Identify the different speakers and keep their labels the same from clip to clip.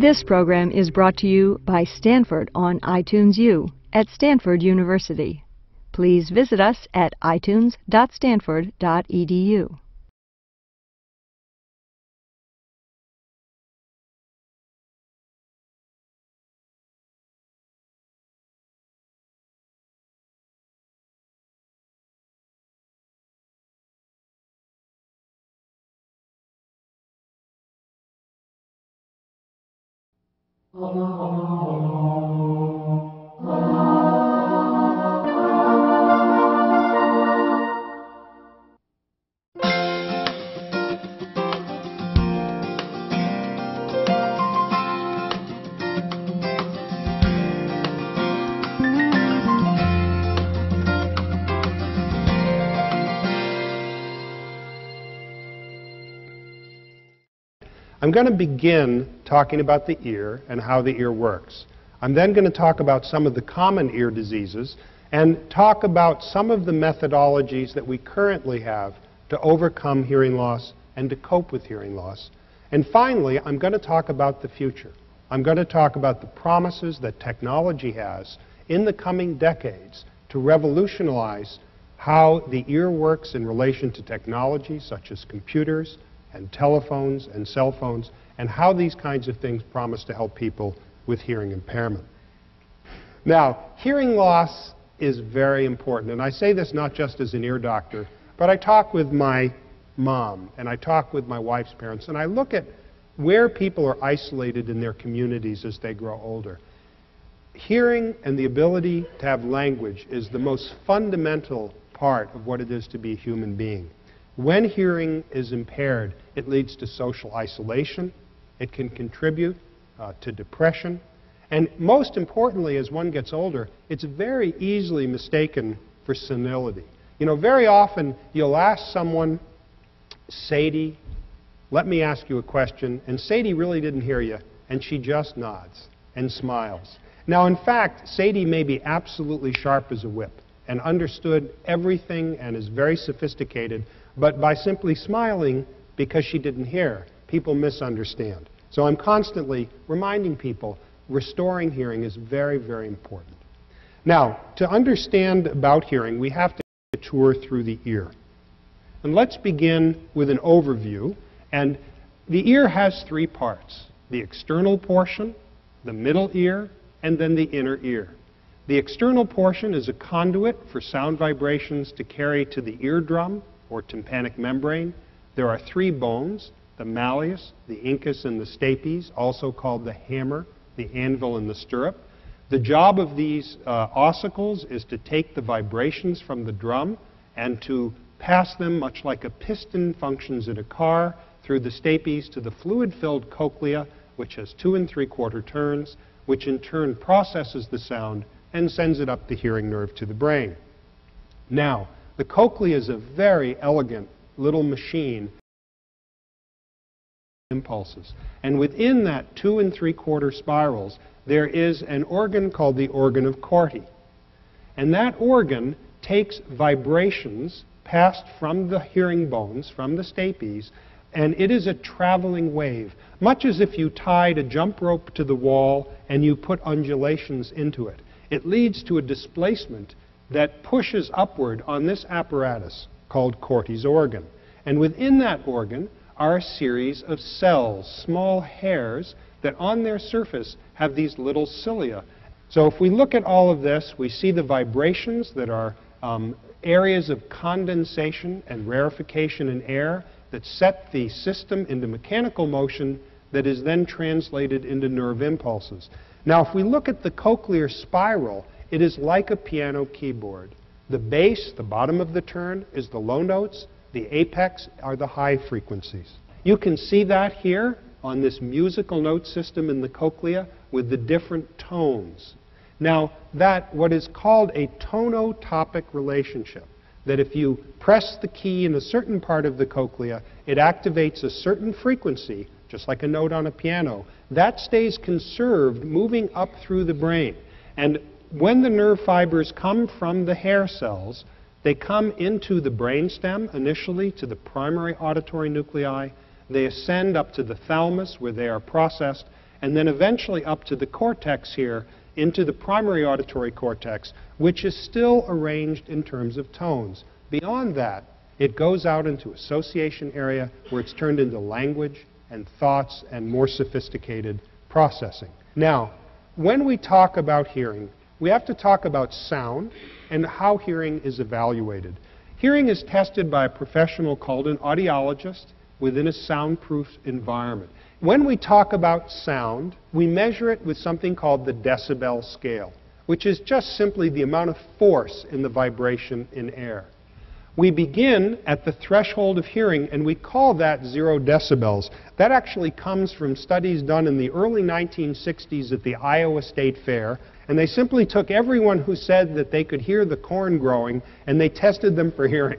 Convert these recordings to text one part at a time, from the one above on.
Speaker 1: This program is brought to you by Stanford on iTunes U at Stanford University. Please visit us at itunes.stanford.edu.
Speaker 2: I'm going to begin talking about the ear and how the ear works. I'm then going to talk about some of the common ear diseases and talk about some of the methodologies that we currently have to overcome hearing loss and to cope with hearing loss. And finally, I'm going to talk about the future. I'm going to talk about the promises that technology has in the coming decades to revolutionize how the ear works in relation to technology such as computers and telephones and cell phones, and how these kinds of things promise to help people with hearing impairment. Now, hearing loss is very important, and I say this not just as an ear doctor, but I talk with my mom, and I talk with my wife's parents, and I look at where people are isolated in their communities as they grow older. Hearing and the ability to have language is the most fundamental part of what it is to be a human being. When hearing is impaired, it leads to social isolation. It can contribute to depression. And most importantly, as one gets older, it's very easily mistaken for senility. You know, very often you'll ask someone, Sadie, let me ask you a question, and Sadie really didn't hear you, and she just nods and smiles. Now, in fact, Sadie may be absolutely sharp as a whip and understood everything and is very sophisticated, but by simply smiling because she didn't hear, people misunderstand. So I'm constantly reminding people restoring hearing is very, very important. Now, to understand about hearing, we have to take a tour through the ear. And let's begin with an overview. And the ear has three parts: the external portion, the middle ear, and then the inner ear. The external portion is a conduit for sound vibrations to carry to the eardrum or tympanic membrane. There are three bones: the malleus, the incus, and the stapes, also called the hammer, the anvil, and the stirrup. The job of these ossicles is to take the vibrations from the drum and to pass them, much like a piston functions in a car, through the stapes to the fluid-filled cochlea, which has 2 3/4 turns, which in turn processes the sound and sends it up the hearing nerve to the brain. Now, the cochlea is a very elegant little machine. Impulses. And within that 2 3/4 spirals, there is an organ called the organ of Corti. And that organ takes vibrations passed from the hearing bones, from the stapes, and it is a traveling wave, much as if you tied a jump rope to the wall and you put undulations into it. It leads to a displacement that pushes upward on this apparatus called Corti's organ. And within that organ are a series of cells, small hairs, that on their surface have these little cilia. So if we look at all of this, we see the vibrations that are areas of condensation and rarefication in air that set the system into mechanical motion that is then translated into nerve impulses. Now, if we look at the cochlear spiral, it is like a piano keyboard. The base, the bottom of the turn, is the low notes. The apex are the high frequencies. You can see that here on this musical note system in the cochlea with the different tones. Now, what is called a tonotopic relationship, that if you press the key in a certain part of the cochlea, it activates a certain frequency, just like a note on a piano. That stays conserved moving up through the brain. And when the nerve fibers come from the hair cells, they come into the brainstem initially to the primary auditory nuclei. They ascend up to the thalamus where they are processed, and then eventually up to the cortex here, into the primary auditory cortex, which is still arranged in terms of tones. Beyond that, it goes out into association area where it's turned into language and thoughts and more sophisticated processing. Now, when we talk about hearing, we have to talk about sound and how hearing is evaluated. Hearing is tested by a professional called an audiologist within a soundproof environment. When we talk about sound, we measure it with something called the decibel scale, which is just simply the amount of force in the vibration in air. We begin at the threshold of hearing, and we call that 0 decibels. That actually comes from studies done in the early 1960s at the Iowa State Fair, and they simply took everyone who said that they could hear the corn growing, and they tested them for hearing.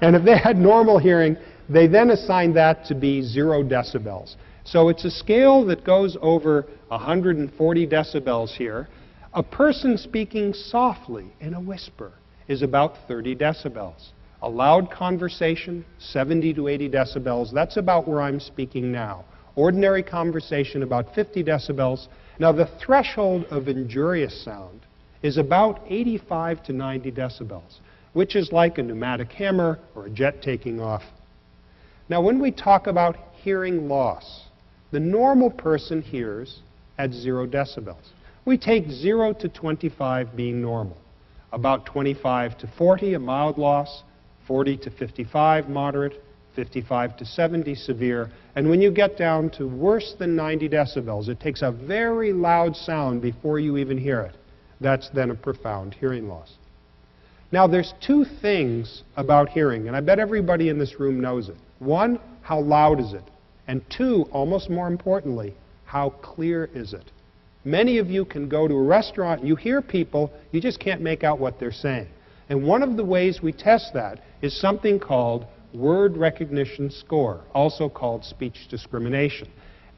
Speaker 2: And if they had normal hearing, they then assigned that to be 0 decibels. So it's a scale that goes over 140 decibels here. A person speaking softly in a whisper is about 30 decibels. A loud conversation, 70 to 80 decibels. That's about where I'm speaking now. Ordinary conversation, about 50 decibels. Now, the threshold of injurious sound is about 85 to 90 decibels, which is like a pneumatic hammer or a jet taking off. Now, when we talk about hearing loss, the normal person hears at 0 decibels. We take 0 to 25 being normal. About 25 to 40, a mild loss. 40 to 55, moderate. 55 to 70, severe. And when you get down to worse than 90 decibels, it takes a very loud sound before you even hear it. That's then a profound hearing loss. Now, there's two things about hearing, and I bet everybody in this room knows it. One, how loud is it? And two, almost more importantly, how clear is it? Many of you can go to a restaurant and you hear people, you just can't make out what they're saying. And one of the ways we test that is something called word recognition score, also called speech discrimination.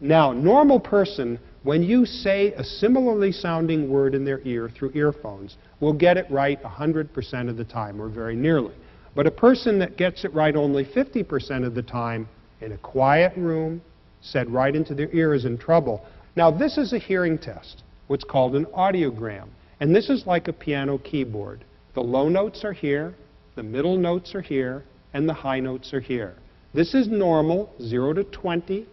Speaker 2: Now, normal person, when you say a similarly sounding word in their ear through earphones, will get it right 100% of the time, or very nearly. But a person that gets it right only 50% of the time, in a quiet room, said right into their ear, is in trouble. Now, this is a hearing test, what's called an audiogram. And this is like a piano keyboard. The low notes are here, the middle notes are here, and the high notes are here. This is normal, 0 to 20,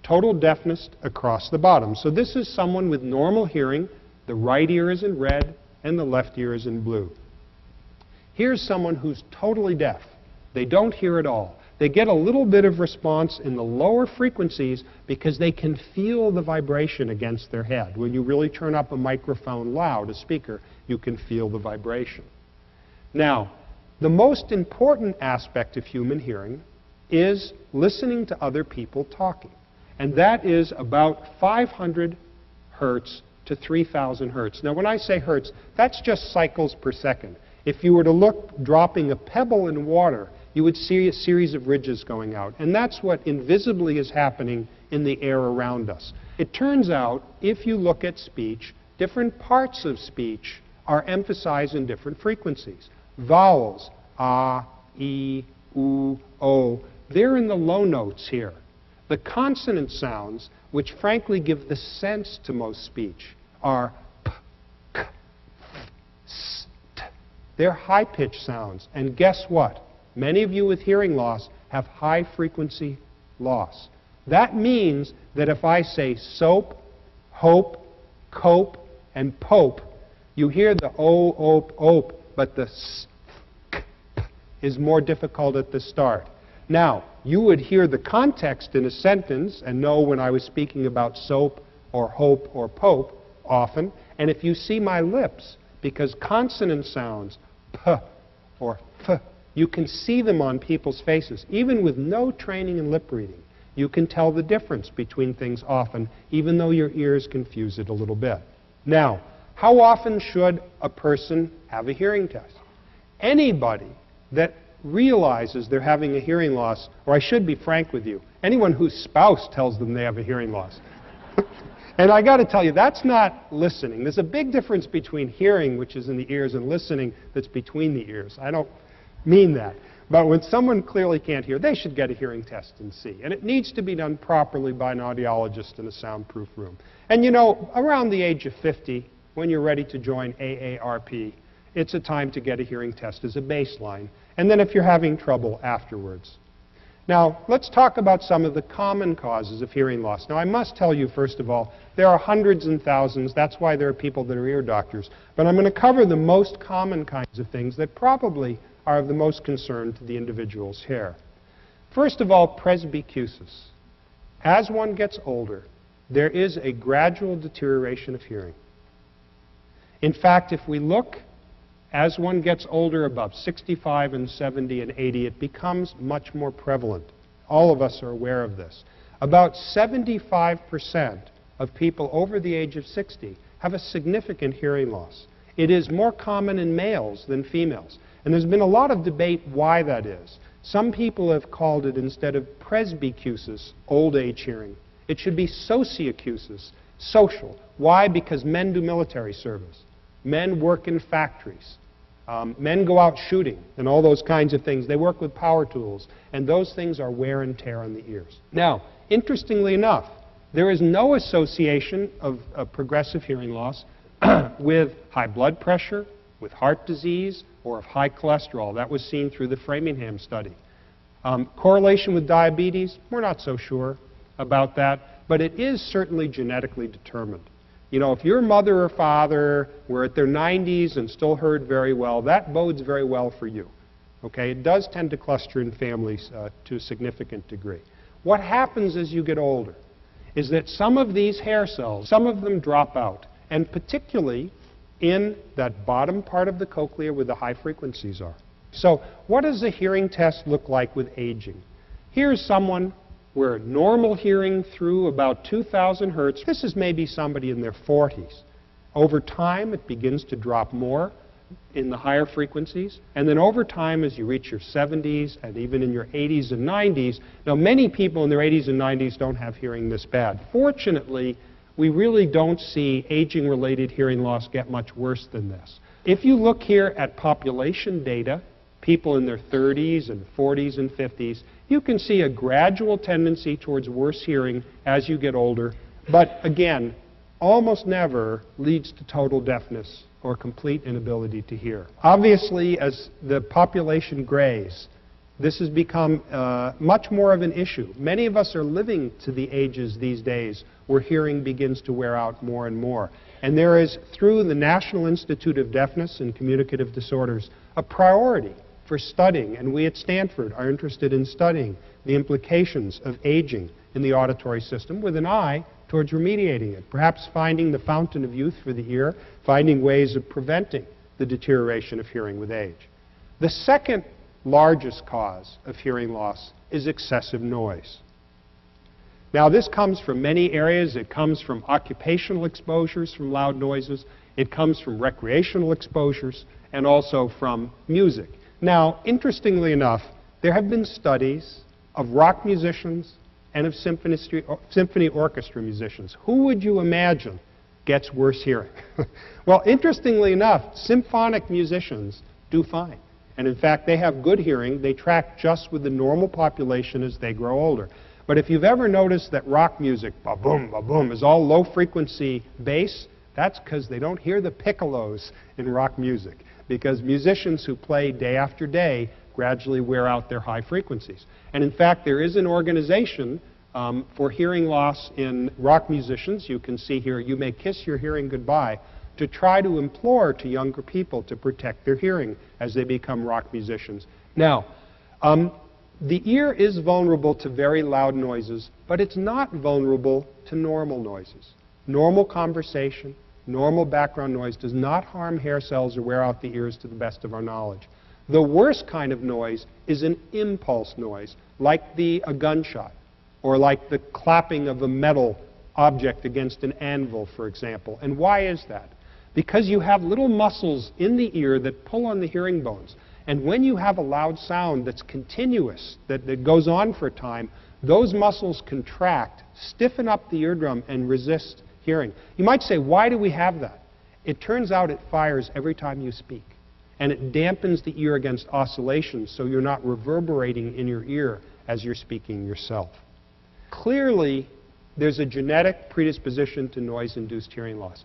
Speaker 2: total deafness across the bottom. So this is someone with normal hearing. The right ear is in red, and the left ear is in blue. Here's someone who's totally deaf. They don't hear at all. They get a little bit of response in the lower frequencies because they can feel the vibration against their head. When you really turn up a microphone loud, a speaker, you can feel the vibration. Now, the most important aspect of human hearing is listening to other people talking. And that is about 500 hertz to 3,000 hertz. Now, when I say hertz, that's just cycles per second. If you were to look dropping a pebble in water, you would see a series of ridges going out. And that's what invisibly is happening in the air around us. It turns out, if you look at speech, different parts of speech are emphasized in different frequencies. Vowels, ah, e, oo, o, they're in the low notes here. The consonant sounds, which frankly give the sense to most speech, are p, k, s, t. They're high-pitched sounds. And guess what? Many of you with hearing loss have high-frequency loss. That means that if I say soap, hope, cope, and pope, you hear the o, op, op, but the s, k, p is more difficult at the start. Now, you would hear the context in a sentence and know when I was speaking about soap or hope or pope often. And if you see my lips, because consonant sounds, p or f, you can see them on people's faces. Even with no training in lip reading, you can tell the difference between things often, even though your ears confuse it a little bit. Now, how often should a person have a hearing test? Anybody that realizes they're having a hearing loss, or I should be frank with you, anyone whose spouse tells them they have a hearing loss. And I got to tell you, that's not listening. There's a big difference between hearing, which is in the ears, and listening that's between the ears. I don't mean that. But when someone clearly can't hear, they should get a hearing test and see. And it needs to be done properly by an audiologist in a soundproof room. And you know, around the age of 50, when you're ready to join AARP, it's a time to get a hearing test as a baseline. And then if you're having trouble, afterwards. Now, let's talk about some of the common causes of hearing loss. Now, I must tell you, first of all, there are hundreds and thousands. That's why there are people that are ear doctors. But I'm going to cover the most common kinds of things that probably are of the most concern to the individual's hearing. First of all, presbycusis. As one gets older, there is a gradual deterioration of hearing. In fact, if we look as one gets older, above 65 and 70 and 80, it becomes much more prevalent. All of us are aware of this. About 75% of people over the age of 60 have a significant hearing loss. It is more common in males than females. And there's been a lot of debate why that is. Some people have called it, instead of presbycusis, old age hearing, it should be sociocusis, social. Why? Because men do military service. Men work in factories. Men go out shooting and all those kinds of things. They work with power tools, and those things are wear and tear on the ears. Now, interestingly enough, there is no association of progressive hearing loss with high blood pressure, with heart disease, or of high cholesterol. That was seen through the Framingham study. Correlation with diabetes, we're not so sure about that, but it is certainly genetically determined. You know, if your mother or father were at their 90s and still heard very well, that bodes very well for you. Okay? It does tend to cluster in families to a significant degree. What happens as you get older is that some of these hair cells, some of them drop out, and particularly in that bottom part of the cochlea where the high frequencies are. So what does a hearing test look like with aging? Here's someone where normal hearing through about 2,000 hertz, this is maybe somebody in their 40s. Over time, it begins to drop more in the higher frequencies. And then over time, as you reach your 70s and even in your 80s and 90s, now many people in their 80s and 90s don't have hearing this bad. Fortunately, we really don't see aging-related hearing loss get much worse than this. If you look here at population data, people in their 30s and 40s and 50s, you can see a gradual tendency towards worse hearing as you get older, but again, almost never leads to total deafness or complete inability to hear. Obviously, as the population grays, this has become much more of an issue. Many of us are living to the ages these days where hearing begins to wear out more and more. And there is, through the National Institute of Deafness and Communicative Disorders, a priority for studying, and we at Stanford are interested in studying the implications of aging in the auditory system with an eye towards remediating it, perhaps finding the fountain of youth for the ear, finding ways of preventing the deterioration of hearing with age. The second largest cause of hearing loss is excessive noise. Now, this comes from many areas. It comes from occupational exposures from loud noises. It comes from recreational exposures and also from music. Now, interestingly enough, there have been studies of rock musicians and of symphony orchestra musicians. Who would you imagine gets worse hearing? Well, interestingly enough, symphonic musicians do fine. And in fact, they have good hearing. They track just with the normal population as they grow older. But if you've ever noticed that rock music, ba-boom, ba-boom, is all low-frequency bass, that's because they don't hear the piccolos in rock music. Because musicians who play day after day gradually wear out their high frequencies. And in fact, there is an organization for hearing loss in rock musicians. You can see here, You May Kiss Your Hearing Goodbye, to try to implore to younger people to protect their hearing as they become rock musicians. Now, the ear is vulnerable to very loud noises, but it's not vulnerable to normal noises. Normal conversation, normal background noise does not harm hair cells or wear out the ears to the best of our knowledge. The worst kind of noise is an impulse noise, like a gunshot, or like the clapping of a metal object against an anvil, for example. And why is that? Because you have little muscles in the ear that pull on the hearing bones. And when you have a loud sound that's continuous, that goes on for a time, those muscles contract, stiffen up the eardrum, and resist hearing. You might say, why do we have that? It turns out it fires every time you speak. and it dampens the ear against oscillations so you're not reverberating in your ear as you're speaking yourself. Clearly, there's a genetic predisposition to noise-induced hearing loss.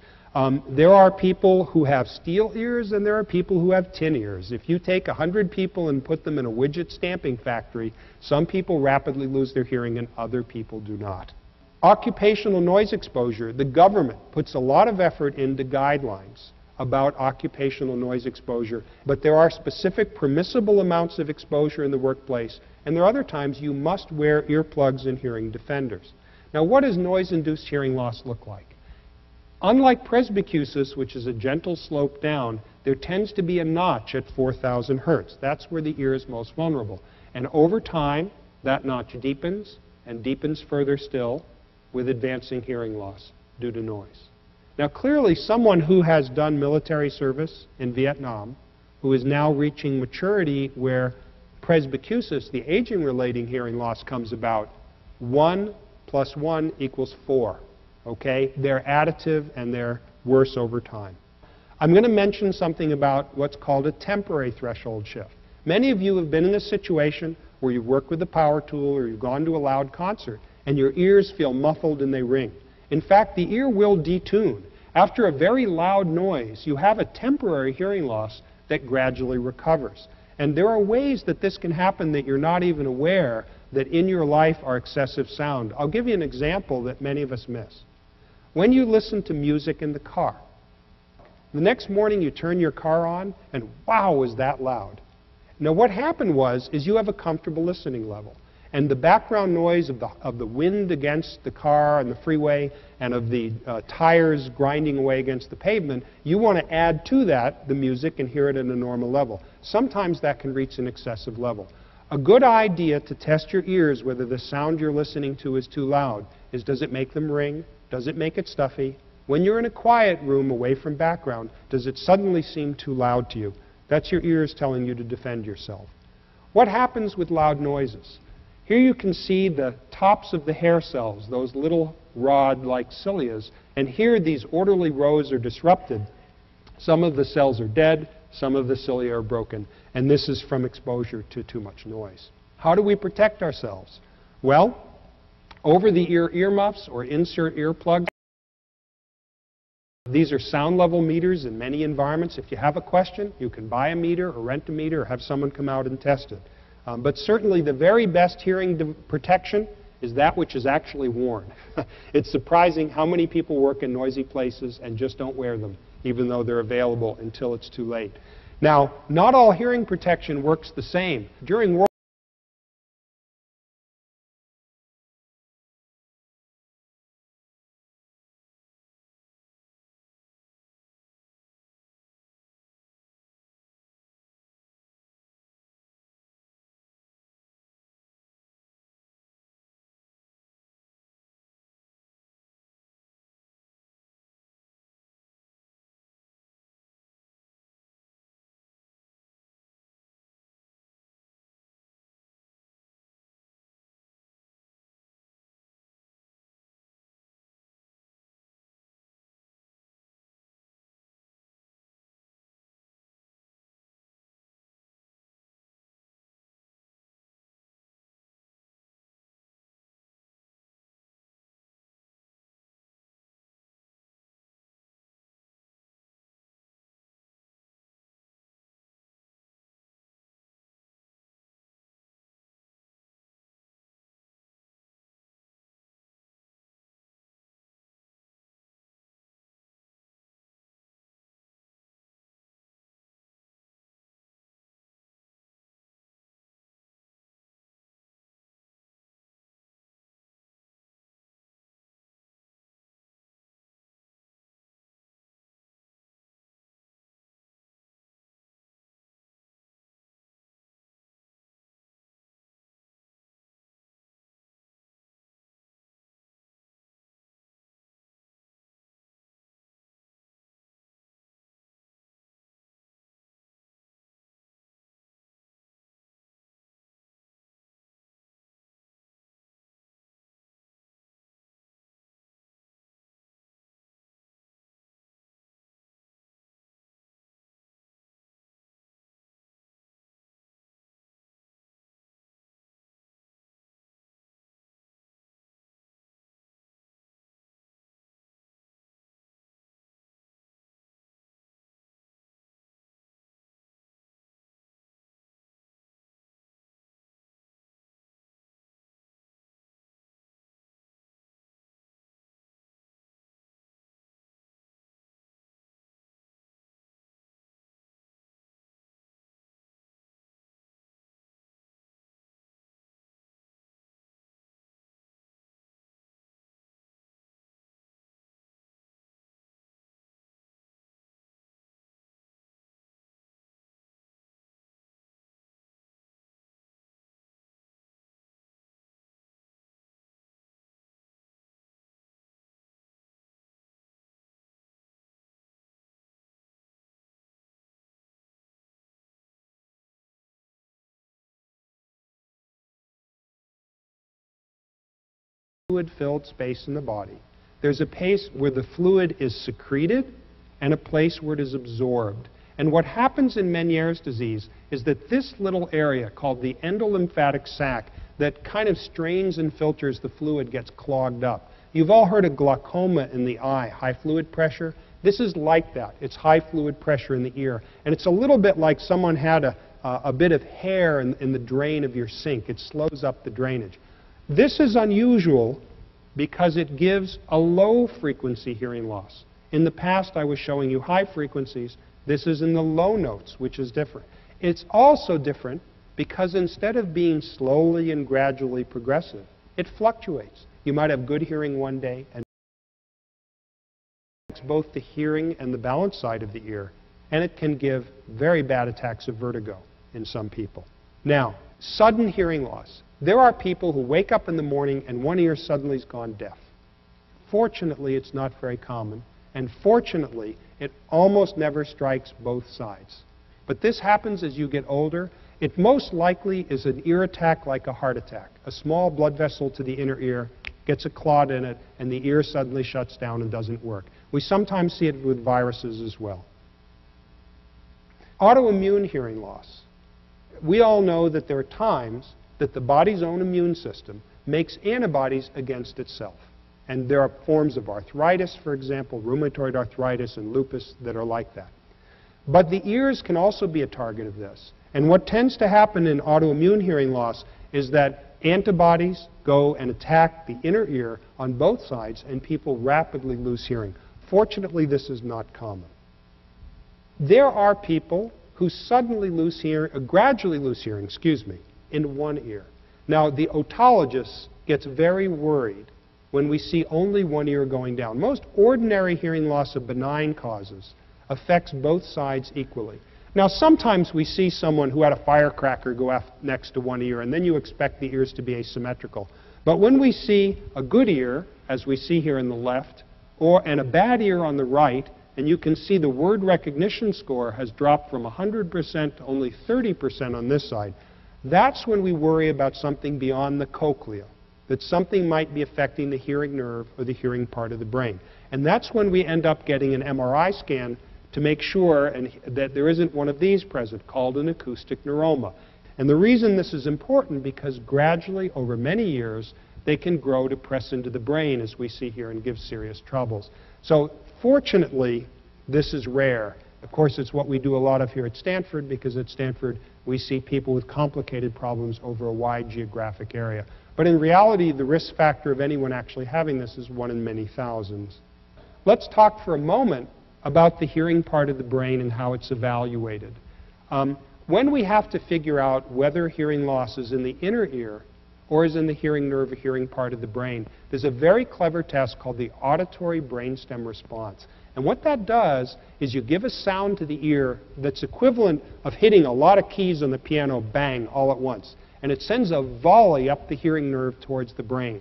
Speaker 2: There are people who have steel ears and there are people who have tin ears. If you take 100 people and put them in a widget stamping factory, some people rapidly lose their hearing and other people do not. Occupational noise exposure, the government puts a lot of effort into guidelines about occupational noise exposure, but there are specific permissible amounts of exposure in the workplace, and there are other times you must wear earplugs and hearing defenders. Now, what does noise-induced hearing loss look like? Unlike presbycusis, which is a gentle slope down, there tends to be a notch at 4,000 hertz. That's where the ear is most vulnerable. And over time, that notch deepens and deepens further still with advancing hearing loss due to noise. Now, clearly, someone who has done military service in Vietnam, who is now reaching maturity where presbycusis, the aging-related hearing loss, comes about, 1 + 1 = 4. Okay? They're additive and they're worse over time. I'm going to mention something about what's called a temporary threshold shift. Many of you have been in a situation where you've worked with a power tool or you've gone to a loud concert and your ears feel muffled and they ring. In fact, the ear will detune. After a very loud noise, you have a temporary hearing loss that gradually recovers. And there are ways that this can happen that you're not even aware that in your life are excessive sound. I'll give you an example that many of us miss. When you listen to music in the car, the next morning you turn your car on and wow, was that loud. Now what happened is you have a comfortable listening level. And the background noise of the wind against the car and the freeway and of the tires grinding away against the pavement, you want to add to that the music and hear it at a normal level. Sometimes that can reach an excessive level. A good idea to test your ears whether the sound you're listening to is too loud is, does it make them ring? Does it make it stuffy? When you're in a quiet room away from background, does it suddenly seem too loud to you? That's your ears telling you to defend yourself. What happens with loud noises? Here you can see the tops of the hair cells, those little rod-like cilias, and here these orderly rows are disrupted. Some of the cells are dead, some of the cilia are broken, and this is from exposure to too much noise. How do we protect ourselves? Well, over-the-ear earmuffs or insert earplugs. These are sound level meters in many environments. If you have a question, you can buy a meter or rent a meter or have someone come out and test it. But certainly the very best hearing protection is that which is actually worn. It's surprising how many people work in noisy places and just don't wear them, even though they're available until it's too late. Now, not all hearing protection works the same. During World fluid-filled space in the body. There's a place where the fluid is secreted and a place where it is absorbed. And what happens in Meniere's disease is that this little area called the endolymphatic sac that kind of strains and filters the fluid gets clogged up. You've all heard of glaucoma in the eye, high fluid pressure. This is like that. It's high fluid pressure in the ear. And it's a little bit like someone had a bit of hair in the drain of your sink. It slows up the drainage. This is unusual because it gives a low frequency hearing loss. In the past, I was showing you high frequencies. This is in the low notes, which is different. It's also different because instead of being slowly and gradually progressive, it fluctuates. You might have good hearing one day and both the hearing and the balance side of the ear, and it can give very bad attacks of vertigo in some people. Now, sudden hearing loss. There are people who wake up in the morning and one ear suddenly has gone deaf. Fortunately, it's not very common, and fortunately, it almost never strikes both sides. But this happens as you get older. It most likely is an ear attack like a heart attack. A small blood vessel to the inner ear gets a clot in it, and the ear suddenly shuts down and doesn't work. We sometimes see it with viruses as well. Autoimmune hearing loss. We all know that there are times that the body's own immune system makes antibodies against itself. And there are forms of arthritis, for example, rheumatoid arthritis and lupus that are like that. But the ears can also be a target of this. And what tends to happen in autoimmune hearing loss is that antibodies go and attack the inner ear on both sides, and people rapidly lose hearing. Fortunately, this is not common. There are people who suddenly lose hearing, gradually lose hearing, in one ear. Now, the otologist gets very worried when we see only one ear going down. Most ordinary hearing loss of benign causes affects both sides equally. Now, sometimes we see someone who had a firecracker go off next to one ear, and then you expect the ears to be asymmetrical. But when we see a good ear, as we see here in the left, and a bad ear on the right, and you can see the word recognition score has dropped from 100% to only 30% on this side, that's when we worry about something beyond the cochlea, that something might be affecting the hearing nerve or the hearing part of the brain. And that's when we end up getting an MRI scan to make sure that there isn't one of these present, called an acoustic neuroma. And the reason this is important, because gradually, over many years, they can grow to press into the brain, as we see here, and give serious troubles. So fortunately, this is rare. Of course, it's what we do a lot of here at Stanford, because at Stanford we see people with complicated problems over a wide geographic area. But in reality, the risk factor of anyone actually having this is 1 in many thousands. Let's talk for a moment about the hearing part of the brain and how it's evaluated. When we have to figure out whether hearing loss is in the inner ear or is in the hearing nerve or hearing part of the brain, there's a very clever test called the auditory brainstem response. And what that does is you give a sound to the ear that's equivalent of hitting a lot of keys on the piano, bang, all at once. And it sends a volley up the hearing nerve towards the brain.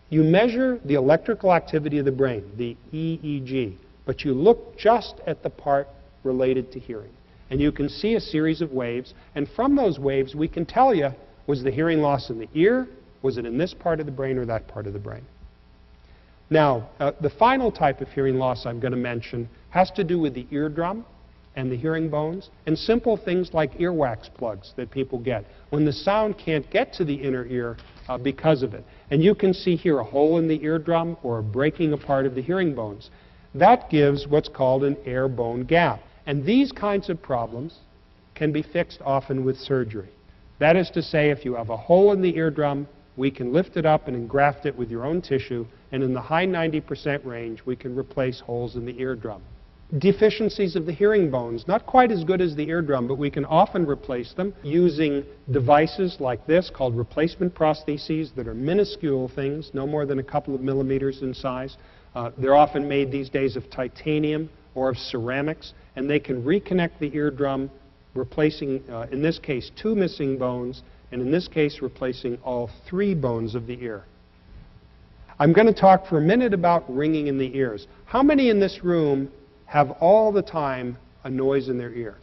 Speaker 2: You measure the electrical activity of the brain, the EEG, but you look just at the part related to hearing. And you can see a series of waves, and from those waves we can tell you, was the hearing loss in the ear, was it in this part of the brain or that part of the brain? Now, the final type of hearing loss I'm going to mention has to do with the eardrum and the hearing bones, and simple things like earwax plugs that people get when the sound can't get to the inner ear because of it. And you can see here a hole in the eardrum or a breaking apart of the hearing bones. That gives what's called an air-bone gap. And these kinds of problems can be fixed often with surgery. That is to say, if you have a hole in the eardrum, we can lift it up and engraft it with your own tissue, and in the high 90% range, we can replace holes in the eardrum. Deficiencies of the hearing bones, not quite as good as the eardrum, but we can often replace them using devices like this called replacement prostheses that are minuscule things, no more than a couple of millimeters in size. They're often made these days of titanium or of ceramics, and they can reconnect the eardrum, replacing, in this case, 2 missing bones, and in this case, replacing all 3 bones of the ear. I'm going to talk for a minute about ringing in the ears. How many in this room have all the time a noise in their ear?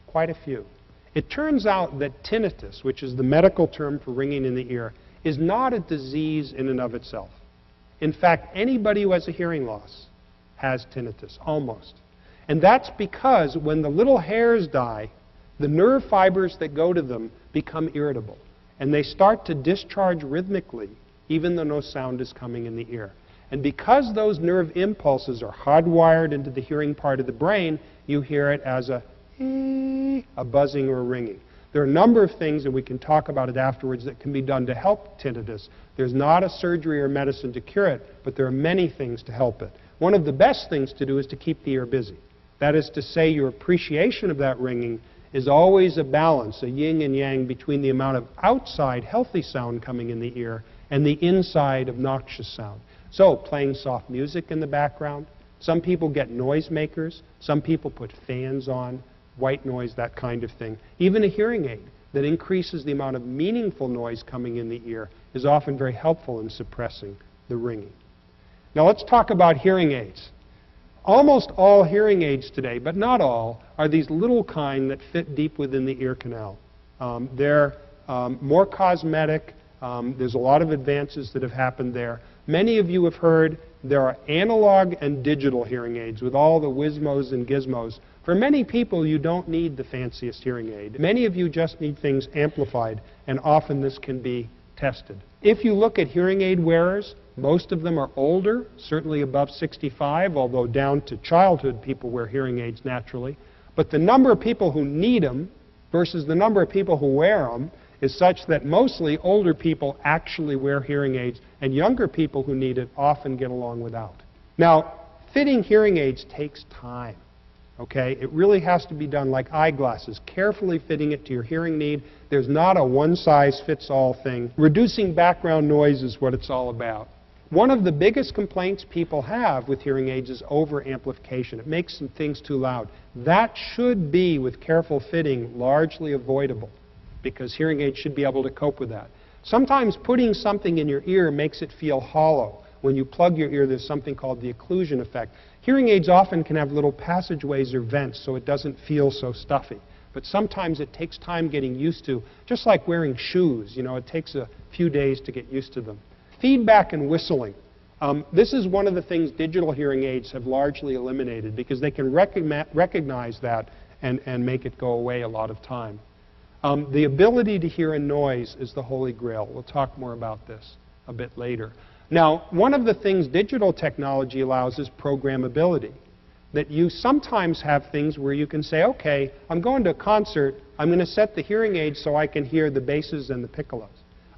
Speaker 2: Quite a few. It turns out that tinnitus, which is the medical term for ringing in the ear, is not a disease in and of itself. In fact, anybody who has a hearing loss has tinnitus, almost. And that's because when the little hairs die, the nerve fibers that go to them become irritable. And they start to discharge rhythmically, even though no sound is coming in the ear. And because those nerve impulses are hardwired into the hearing part of the brain, you hear it as a buzzing or a ringing. There are a number of things, and we can talk about it afterwards, that can be done to help tinnitus. There's not a surgery or medicine to cure it, but there are many things to help it. One of the best things to do is to keep the ear busy. That is to say, your appreciation of that ringing is always a balance, a yin and yang, between the amount of outside healthy sound coming in the ear and the inside obnoxious sound. So, playing soft music in the background. Some people get noisemakers. Some people put fans on, white noise, that kind of thing. Even a hearing aid that increases the amount of meaningful noise coming in the ear is often very helpful in suppressing the ringing. Now let's talk about hearing aids. Almost all hearing aids today, but not all, are these little kind that fit deep within the ear canal. They're more cosmetic. There's a lot of advances that have happened there. Many of you have heard there are analog and digital hearing aids with all the whizmos and gizmos. For many people, you don't need the fanciest hearing aid. Many of you just need things amplified, and often this can be tested. If you look at hearing aid wearers, most of them are older, certainly above 65, although down to childhood people wear hearing aids naturally. But the number of people who need them versus the number of people who wear them is such that mostly older people actually wear hearing aids, and younger people who need it often get along without. Now, fitting hearing aids takes time. Okay? It really has to be done like eyeglasses, carefully fitting it to your hearing need. There's not a one-size-fits-all thing. Reducing background noise is what it's all about. One of the biggest complaints people have with hearing aids is over-amplification. It makes some things too loud. That should be, with careful fitting, largely avoidable, because hearing aids should be able to cope with that. Sometimes putting something in your ear makes it feel hollow. When you plug your ear, there's something called the occlusion effect. Hearing aids often can have little passageways or vents, so it doesn't feel so stuffy. But sometimes it takes time getting used to, just like wearing shoes. You know, it takes a few days to get used to them. Feedback and whistling. This is one of the things digital hearing aids have largely eliminated, because they can recognize that and make it go away a lot of time. The ability to hear a noise is the holy grail. We'll talk more about this a bit later. Now, one of the things digital technology allows is programmability. That you sometimes have things where you can say, okay, I'm going to a concert, I'm going to set the hearing aid so I can hear the basses and the piccolos.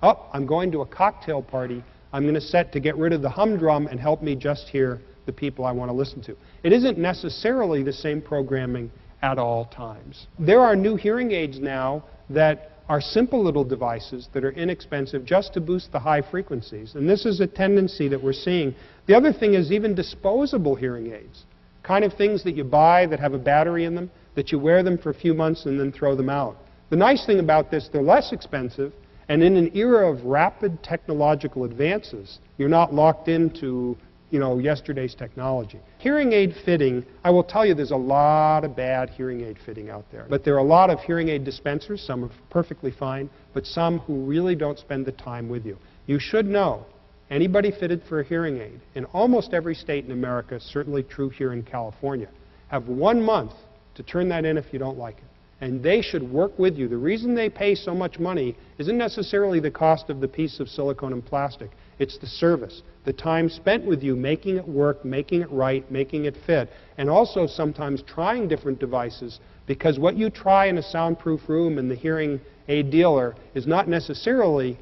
Speaker 2: Oh, I'm going to a cocktail party, I'm going to set to get rid of the humdrum and help me just hear the people I want to listen to. It isn't necessarily the same programming at all times. There are new hearing aids now that are simple little devices that are inexpensive just to boost the high frequencies. And this is a tendency that we're seeing. The other thing is even disposable hearing aids, kind of things that you buy that have a battery in them, that you wear them for a few months and then throw them out. The nice thing about this, they're less expensive, and in an era of rapid technological advances, you're not locked into, you know, yesterday's technology. Hearing aid fitting, I will tell you there's a lot of bad hearing aid fitting out there. But there are a lot of hearing aid dispensers, some are perfectly fine, but some who really don't spend the time with you. You should know, anybody fitted for a hearing aid, in almost every state in America, certainly true here in California, have 1 month to turn that in if you don't like it. And they should work with you. The reason they pay so much money isn't necessarily the cost of the piece of silicone and plastic. It's the service, the time spent with you making it work, making it right, making it fit, and also sometimes trying different devices, because what you try in a soundproof room in the hearing aid dealer is not necessarily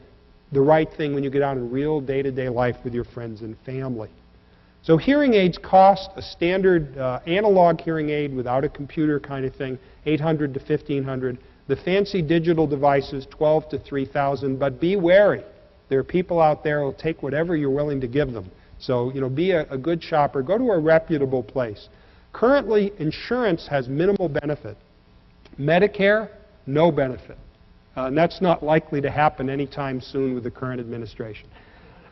Speaker 2: the right thing when you get out in real day-to-day life with your friends and family. So hearing aids cost a standard analog hearing aid without a computer kind of thing, $800 to $1,500. The fancy digital devices, $12,000 to $3,000. But be wary. There are people out there who will take whatever you're willing to give them. So, you know, be a good shopper. Go to a reputable place. Currently, insurance has minimal benefit. Medicare, no benefit. And that's not likely to happen anytime soon with the current administration.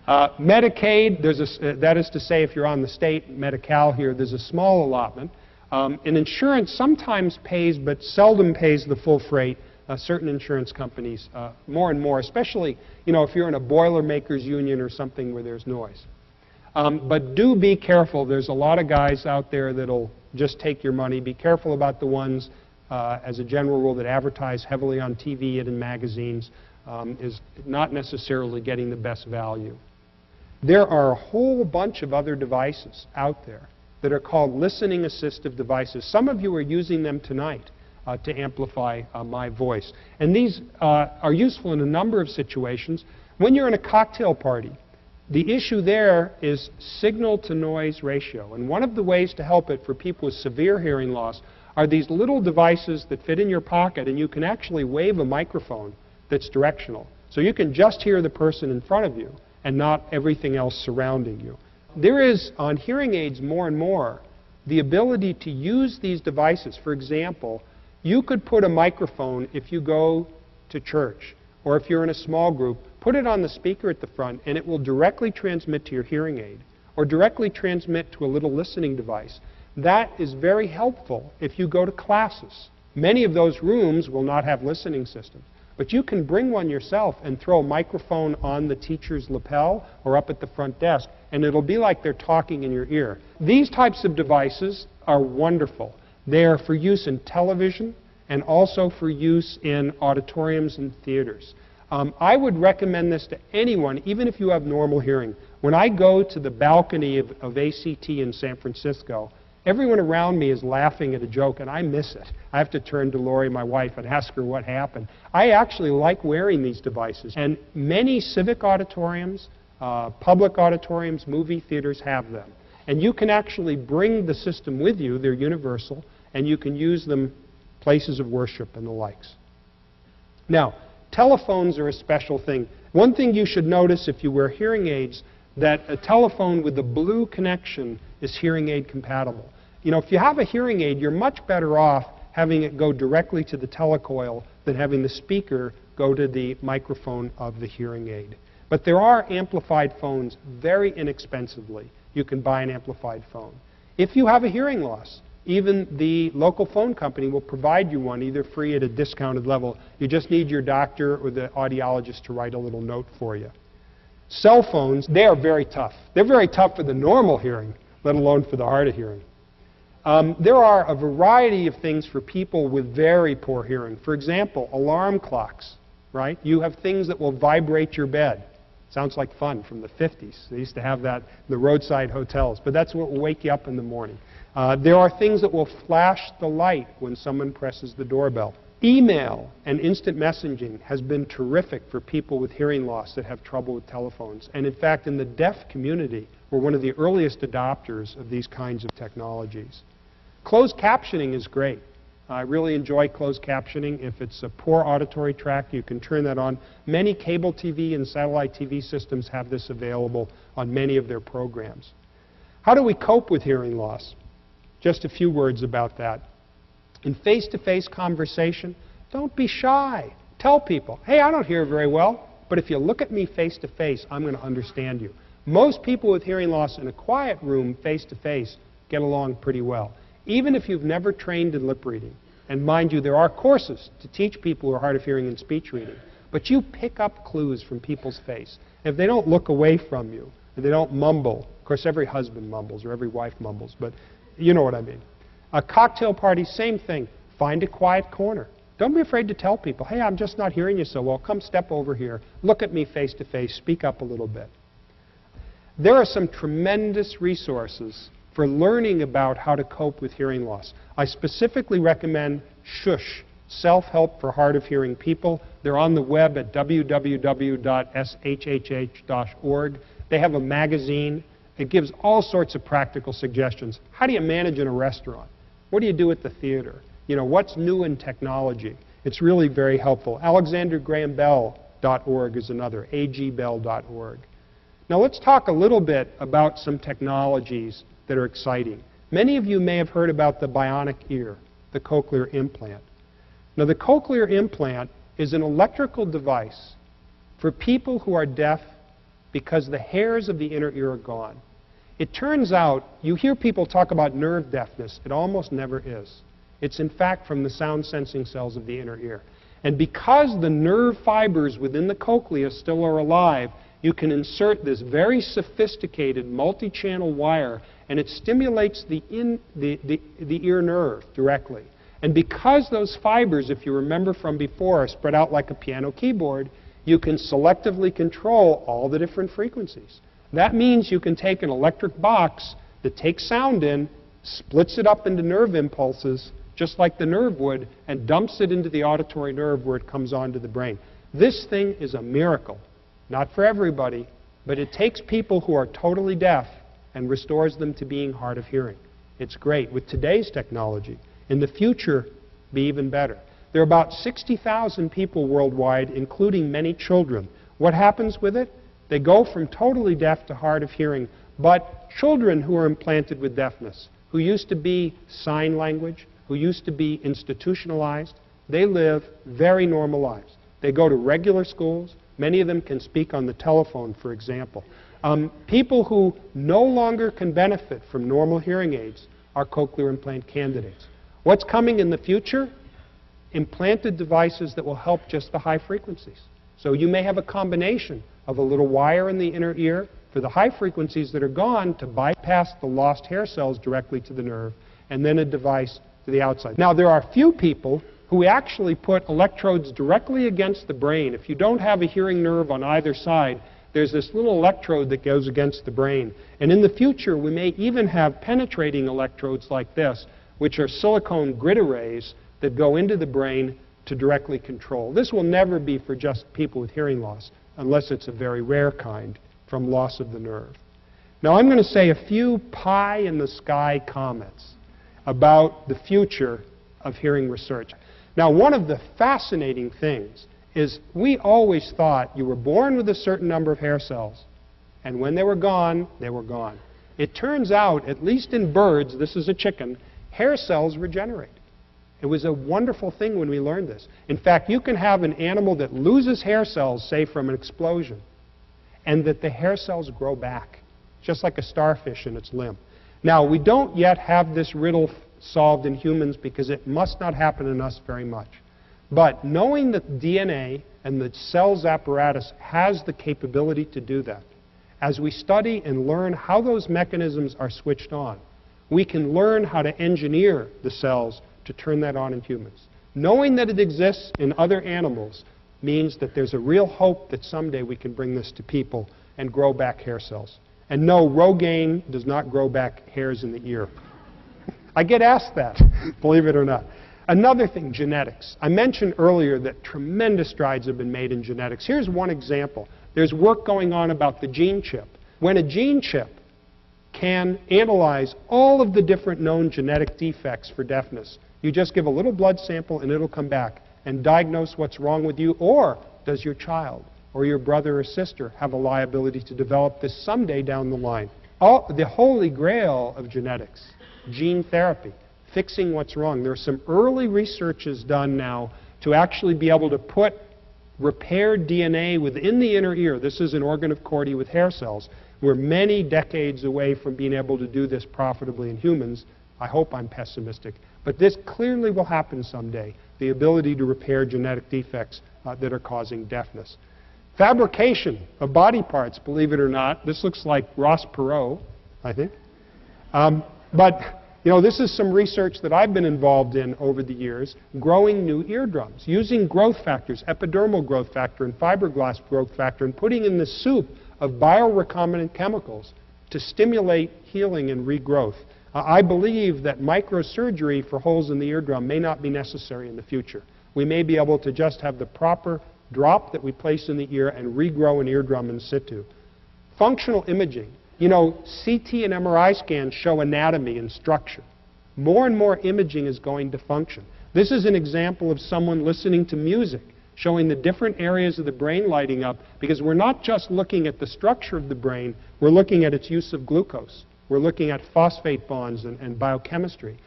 Speaker 2: Medicaid, that is to say, if you're on the state Medi-Cal here, there's a small allotment. And insurance sometimes pays, but seldom pays the full freight. certain insurance companies more and more, especially, you know, if you're in a Boilermakers union or something where there's noise. But do be careful. There's a lot of guys out there that'll just take your money. Be careful about the ones, as a general rule, that advertise heavily on TV and in magazines. Is not necessarily getting the best value. There are a whole bunch of other devices out there that are called listening assistive devices. Some of you are using them tonight to amplify my voice. And these are useful in a number of situations. When you're in a cocktail party, the issue there is signal-to-noise ratio. And one of the ways to help it for people with severe hearing loss are these little devices that fit in your pocket, and you can actually wave a microphone that's directional. So you can just hear the person in front of you and not everything else surrounding you. There is, on hearing aids more and more, the ability to use these devices. For example, you could put a microphone if you go to church or if you're in a small group, put it on the speaker at the front and it will directly transmit to your hearing aid or directly transmit to a little listening device. That is very helpful if you go to classes. Many of those rooms will not have listening systems. But you can bring one yourself and throw a microphone on the teacher's lapel or up at the front desk, and it'll be like they're talking in your ear. These types of devices are wonderful. They are for use in television and also for use in auditoriums and theaters. I would recommend this to anyone, even if you have normal hearing. When I go to the balcony of ACT in San Francisco, everyone around me is laughing at a joke, and I miss it. I have to turn to Lori, my wife, and ask her what happened. I actually like wearing these devices, and many civic auditoriums, public auditoriums, movie theaters have them. And you can actually bring the system with you. They're universal, and you can use them places of worship and the likes. Now, telephones are a special thing. One thing you should notice if you wear hearing aids, that a telephone with the blue connection is hearing aid compatible. You know, if you have a hearing aid, you're much better off having it go directly to the telecoil than having the speaker go to the microphone of the hearing aid. But there are amplified phones very inexpensively. You can buy an amplified phone. If you have a hearing loss, even the local phone company will provide you one, either free at a discounted level. You just need your doctor or the audiologist to write a little note for you. Cell phones, they are very tough. They're very tough for the normal hearing, let alone for the hard of hearing. There are a variety of things for people with very poor hearing. For example, alarm clocks, right? You have things that will vibrate your bed. Sounds like fun from the 50s. They used to have that in the roadside hotels, but that's what will wake you up in the morning. There are things that will flash the light when someone presses the doorbell. Email and instant messaging has been terrific for people with hearing loss that have trouble with telephones. And in fact, in the deaf community, we're one of the earliest adopters of these kinds of technologies. Closed captioning is great. I really enjoy closed captioning. If it's a poor auditory tract, you can turn that on. Many cable TV and satellite TV systems have this available on many of their programs. How do we cope with hearing loss? Just a few words about that. In face-to-face conversation, don't be shy. Tell people, hey, I don't hear very well, but if you look at me face-to-face, I'm going to understand you. Most people with hearing loss in a quiet room face-to-face get along pretty well, even if you've never trained in lip reading. And mind you, there are courses to teach people who are hard of hearing in speech reading, but you pick up clues from people's face. If they don't look away from you, and they don't mumble, of course every husband mumbles or every wife mumbles, but you know what I mean. A cocktail party, same thing. Find a quiet corner. Don't be afraid to tell people, hey, I'm just not hearing you so well. Come step over here. Look at me face to face. Speak up a little bit. There are some tremendous resources for learning about how to cope with hearing loss. I specifically recommend Shush, Self-Help for Hard of Hearing People. They're on the web at www.shhh.org. They have a magazine. It gives all sorts of practical suggestions. How do you manage in a restaurant? What do you do at the theater? You know, what's new in technology? It's really very helpful. AlexanderGrahamBell.org is another, agbell.org. Now let's talk a little bit about some technologies that are exciting. Many of you may have heard about the bionic ear, the cochlear implant. Now the cochlear implant is an electrical device for people who are deaf because the hairs of the inner ear are gone. It turns out, you hear people talk about nerve deafness. It almost never is. It's in fact from the sound sensing cells of the inner ear. And because the nerve fibers within the cochlea still are alive, you can insert this very sophisticated multi-channel wire, and it stimulates the ear nerve directly. And because those fibers, if you remember from before, are spread out like a piano keyboard, you can selectively control all the different frequencies. That means you can take an electric box that takes sound in, splits it up into nerve impulses, just like the nerve would, and dumps it into the auditory nerve where it comes onto the brain. This thing is a miracle. Not for everybody, but it takes people who are totally deaf and restores them to being hard of hearing. It's great. With today's technology, in the future, be even better. There are about 60,000 people worldwide, including many children. What happens with it? They go from totally deaf to hard of hearing, but children who are implanted with deafness, who used to be sign language, who used to be institutionalized, they live very normal lives. They go to regular schools. Many of them can speak on the telephone, for example. People who no longer can benefit from normal hearing aids are cochlear implant candidates. What's coming in the future? Implanted devices that will help just the high frequencies. So you may have a combination of a little wire in the inner ear for the high frequencies that are gone to bypass the lost hair cells directly to the nerve, and then a device to the outside. Now, there are few people who actually put electrodes directly against the brain. If you don't have a hearing nerve on either side, there's this little electrode that goes against the brain. And in the future, we may even have penetrating electrodes like this, which are silicone grid arrays that go into the brain to directly control. This will never be for just people with hearing loss, unless it's a very rare kind from loss of the nerve. Now, I'm going to say a few pie-in-the-sky comments about the future of hearing research. Now, one of the fascinating things is we always thought you were born with a certain number of hair cells, and when they were gone, they were gone. It turns out, at least in birds, this is a chicken, hair cells regenerate. It was a wonderful thing when we learned this. In fact, you can have an animal that loses hair cells, say from an explosion, and that the hair cells grow back, just like a starfish in its limb. Now, we don't yet have this riddle solved in humans because it must not happen in us very much. But knowing that DNA and the cell's apparatus has the capability to do that, as we study and learn how those mechanisms are switched on, we can learn how to engineer the cells to turn that on in humans. Knowing that it exists in other animals means that there's a real hope that someday we can bring this to people and grow back hair cells. And no, Rogaine does not grow back hairs in the ear. I get asked that, believe it or not. Another thing, genetics. I mentioned earlier that tremendous strides have been made in genetics. Here's one example. There's work going on about the gene chip. When a gene chip can analyze all of the different known genetic defects for deafness, you just give a little blood sample and it'll come back and diagnose what's wrong with you, or does your child or your brother or sister have a liability to develop this someday down the line. The holy grail of genetics, gene therapy, fixing what's wrong. There are some early researches done now to actually be able to put repaired DNA within the inner ear. This is an organ of Corti with hair cells. We're many decades away from being able to do this profitably in humans. I hope I'm pessimistic. But this clearly will happen someday, the ability to repair genetic defects that are causing deafness. Fabrication of body parts, believe it or not. This looks like Ross Perot, I think. But you know, this is some research that I've been involved in over the years, growing new eardrums, using growth factors, epidermal growth factor and fiberglass growth factor, and putting in the soup of biorecombinant chemicals to stimulate healing and regrowth. I believe that microsurgery for holes in the eardrum may not be necessary in the future. We may be able to just have the proper drop that we place in the ear and regrow an eardrum in situ. Functional imaging. You know, CT and MRI scans show anatomy and structure. More and more imaging is going to function. This is an example of someone listening to music, showing the different areas of the brain lighting up, because we're not just looking at the structure of the brain, we're looking at its use of glucose. We're looking at phosphate bonds and biochemistry.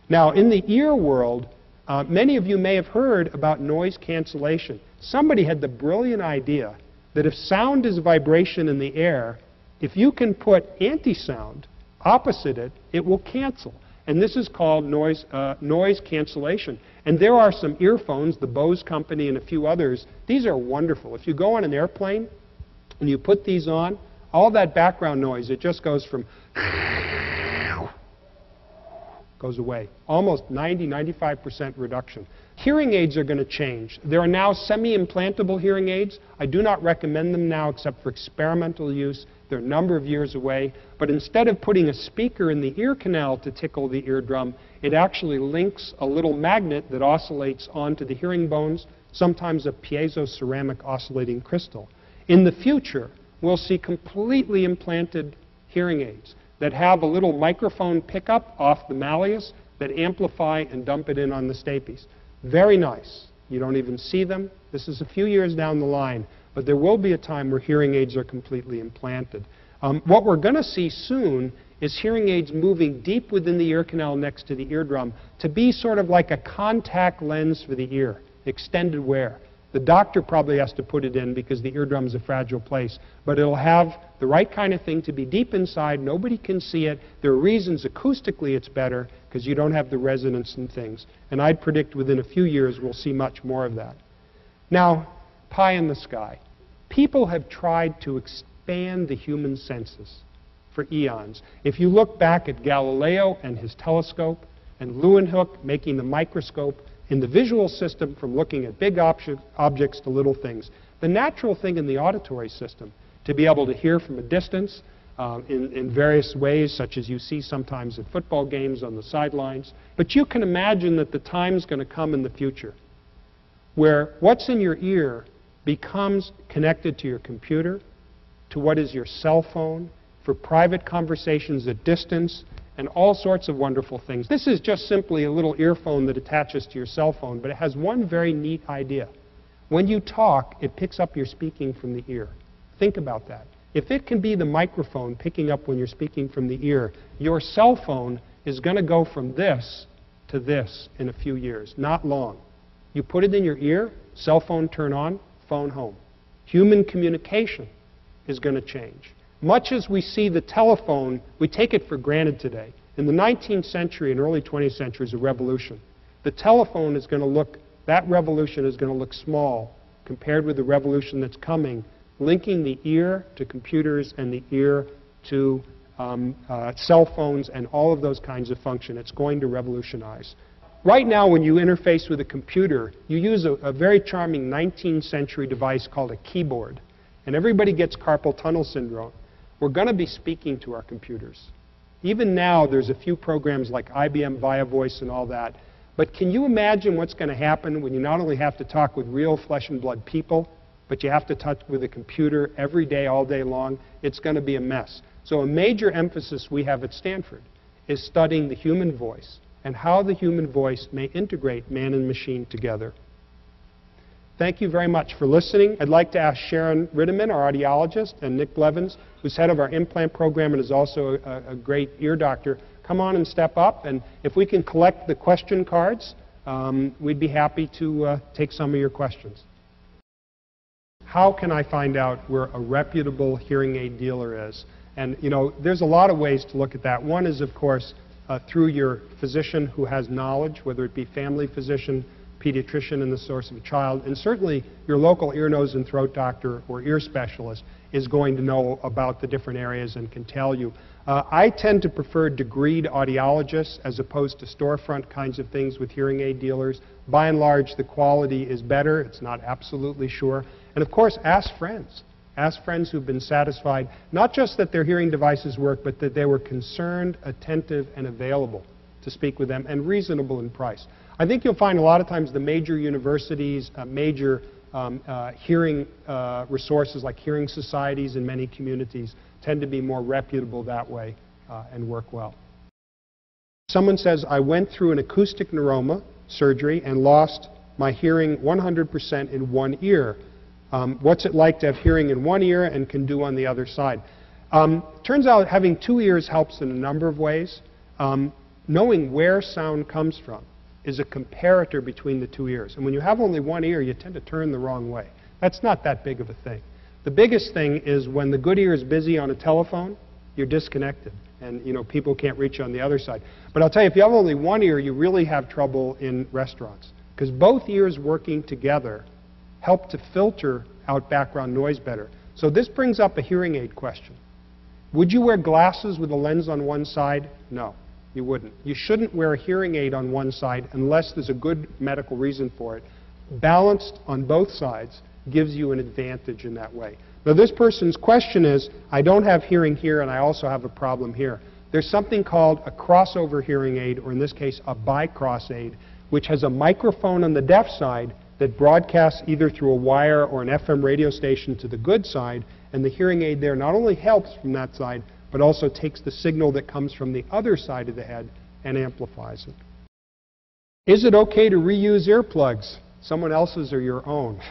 Speaker 2: Now, in the ear world, many of you may have heard about noise cancellation. Somebody had the brilliant idea that if sound is vibration in the air, if you can put anti-sound opposite it, it will cancel. And this is called noise cancellation. And there are some earphones, the Bose company and a few others. These are wonderful. If you go on an airplane and you put these on, all that background noise, it just goes from goes away. Almost 90–95% reduction. Hearing aids are going to change. There are now semi-implantable hearing aids. I do not recommend them now except for experimental use. They're a number of years away. But instead of putting a speaker in the ear canal to tickle the eardrum, it actually links a little magnet that oscillates onto the hearing bones, sometimes a piezo-ceramic oscillating crystal. In the future, we'll see completely implanted hearing aids that have a little microphone pickup off the malleus that amplify and dump it in on the stapes. Very nice. You don't even see them. This is a few years down the line, but there will be a time where hearing aids are completely implanted. What we're going to see soon is hearing aids moving deep within the ear canal next to the eardrum to be sort of like a contact lens for the ear, extended wear. The doctor probably has to put it in because the eardrum is a fragile place, but it'll have the right kind of thing to be deep inside. Nobody can see it. There are reasons acoustically it's better because you don't have the resonance and things. And I'd predict within a few years we'll see much more of that. Now, pie in the sky. People have tried to expand the human senses for eons. If you look back at Galileo and his telescope, and Leeuwenhoek making the microscope, in the visual system from looking at big objects to little things, the natural thing in the auditory system, to be able to hear from a distance in various ways, such as you see sometimes at football games on the sidelines. But you can imagine that the time's going to come in the future where what's in your ear becomes connected to your computer, to what is your cell phone, for private conversations at distance, and all sorts of wonderful things. This is just simply a little earphone that attaches to your cell phone, but it has one very neat idea. When you talk, it picks up your speaking from the ear. Think about that. If it can be the microphone picking up when you're speaking from the ear, your cell phone is going to go from this to this in a few years, not long. You put it in your ear, cell phone turn on, phone home. Human communication is going to change. Much as we see the telephone, we take it for granted today. In the 19th century and early 20th century is a revolution. The telephone is going to look, that revolution is going to look small compared with the revolution that's coming, linking the ear to computers and the ear to cell phones and all of those kinds of function. It's going to revolutionize. Right now, when you interface with a computer, you use a very charming 19th century device called a keyboard. And everybody gets carpal tunnel syndrome. We're going to be speaking to our computers. Even now, there's a few programs like IBM Via Voice and all that. But can you imagine what's going to happen when you not only have to talk with real flesh and blood people, but you have to talk with a computer every day, all day long? It's going to be a mess. So a major emphasis we have at Stanford is studying the human voice and how the human voice may integrate man and machine together. Thank you very much for listening. I'd like to ask Sharon Ritteman, our audiologist, and Nick Blevins, who's head of our implant program and is also a great ear doctor, come on and step up. And if we can collect the question cards, we'd be happy to take some of your questions. How can I find out where a reputable hearing aid dealer is? And, you know, there's a lot of ways to look at that. One is, of course, through your physician who has knowledge, whether it be family physician, pediatrician in the source of a child, and certainly your local ear, nose, and throat doctor or ear specialist is going to know about the different areas and can tell you. I tend to prefer degreed audiologists as opposed to storefront kinds of things with hearing aid dealers. By and large, the quality is better. It's not absolutely sure. And of course, ask friends. Ask friends who've been satisfied, not just that their hearing devices work, but that they were concerned, attentive, and available to speak with them, and reasonable in price. I think you'll find a lot of times the major universities, major hearing resources like hearing societies in many communities tend to be more reputable that way and work well. Someone says, I went through an acoustic neuroma surgery and lost my hearing 100% in one ear. What's it like to have hearing in one ear and can do on the other side? Turns out having two ears helps in a number of ways. Knowing where sound comes from is a comparator between the two ears. And when you have only one ear, you tend to turn the wrong way. That's not that big of a thing. The biggest thing is when the good ear is busy on a telephone, you're disconnected. and people can't reach on the other side. But I'll tell you, if you have only one ear, you really have trouble in restaurants, because both ears working together help to filter out background noise better. So this brings up a hearing aid question. Would you wear glasses with a lens on one side? No, you wouldn't. You shouldn't wear a hearing aid on one side unless there's a good medical reason for it. Balanced on both sides gives you an advantage in that way. Now this person's question is, I don't have hearing here and I also have a problem here. There's something called a crossover hearing aid, or in this case a bicross aid, which has a microphone on the deaf side that broadcasts either through a wire or an FM radio station to the good side, and the hearing aid there not only helps from that side, but also takes the signal that comes from the other side of the head and amplifies it. Is it okay to reuse earplugs? Someone else's or your own?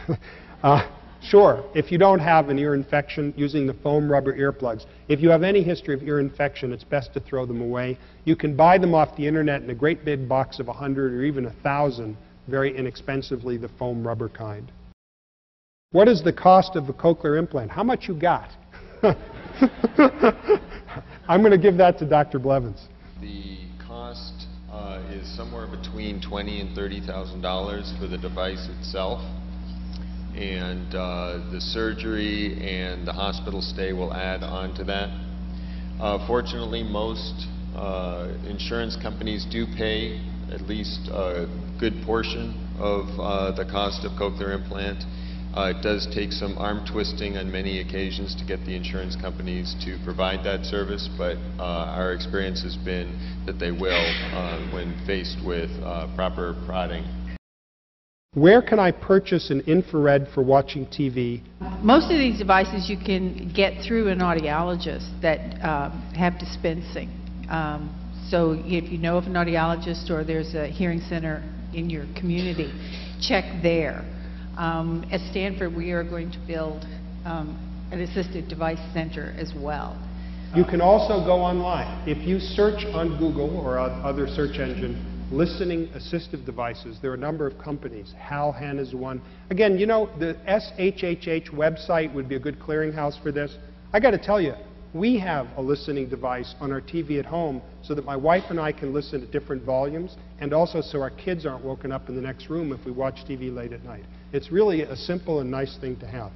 Speaker 2: Sure, if you don't have an ear infection, using the foam rubber earplugs. If you have any history of ear infection, it's best to throw them away. You can buy them off the internet in a great big box of 100 or even 1,000, very inexpensively, the foam rubber kind. What is the cost of a cochlear implant? How much you got? I'm going to give that to Dr. Blevins.
Speaker 3: The cost is somewhere between $20,000 and $30,000 for the device itself, and the surgery and the hospital stay will add on to that. Fortunately, most insurance companies do pay at least a good portion of the cost of cochlear implant. It does take some arm twisting on many occasions to get the insurance companies to provide that service, but our experience has been that they will when faced with proper prodding.
Speaker 2: Where can I purchase an infrared for watching TV?
Speaker 4: Most of these devices you can get through an audiologist that have dispensing. So if you know of an audiologist or there's a hearing center in your community, check there. At Stanford, we are going to build an assistive device center as well.
Speaker 2: You can also go online. If you search on Google or other search engine, listening assistive devices, there are a number of companies. Halhan is one. Again, the SHHH website would be a good clearinghouse for this. I got to tell you, we have a listening device on our TV at home so that my wife and I can listen at different volumes, and also so our kids aren't woken up in the next room if we watch TV late at night. It's really a simple and nice thing to have.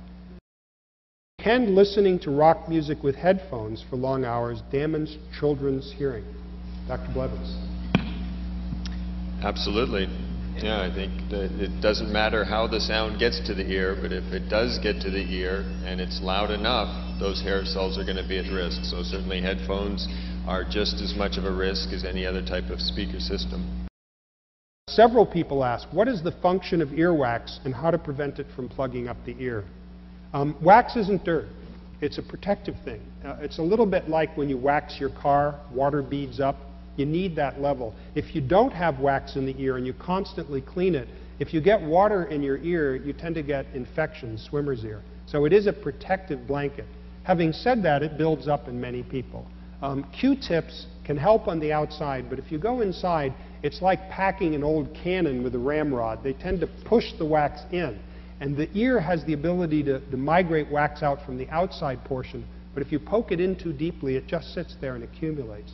Speaker 2: Can listening to rock music with headphones for long hours damage children's hearing? Dr. Blevins.
Speaker 3: Absolutely. Yeah, I think that it doesn't matter how the sound gets to the ear, but if it does get to the ear and it's loud enough, those hair cells are going to be at risk. So certainly headphones are just as much of a risk as any other type of speaker system.
Speaker 2: Several people ask, what is the function of earwax and how to prevent it from plugging up the ear? Wax isn't dirt. It's a protective thing. It's a little bit like when you wax your car, water beads up. You need that level. If you don't have wax in the ear and you constantly clean it, if you get water in your ear, you tend to get infections, swimmer's ear. So it is a protective blanket. Having said that, it builds up in many people. Q-tips can help on the outside, but if you go inside, it's like packing an old cannon with a ramrod. They tend to push the wax in. And the ear has the ability to migrate wax out from the outside portion, but if you poke it in too deeply, it just sits there and accumulates.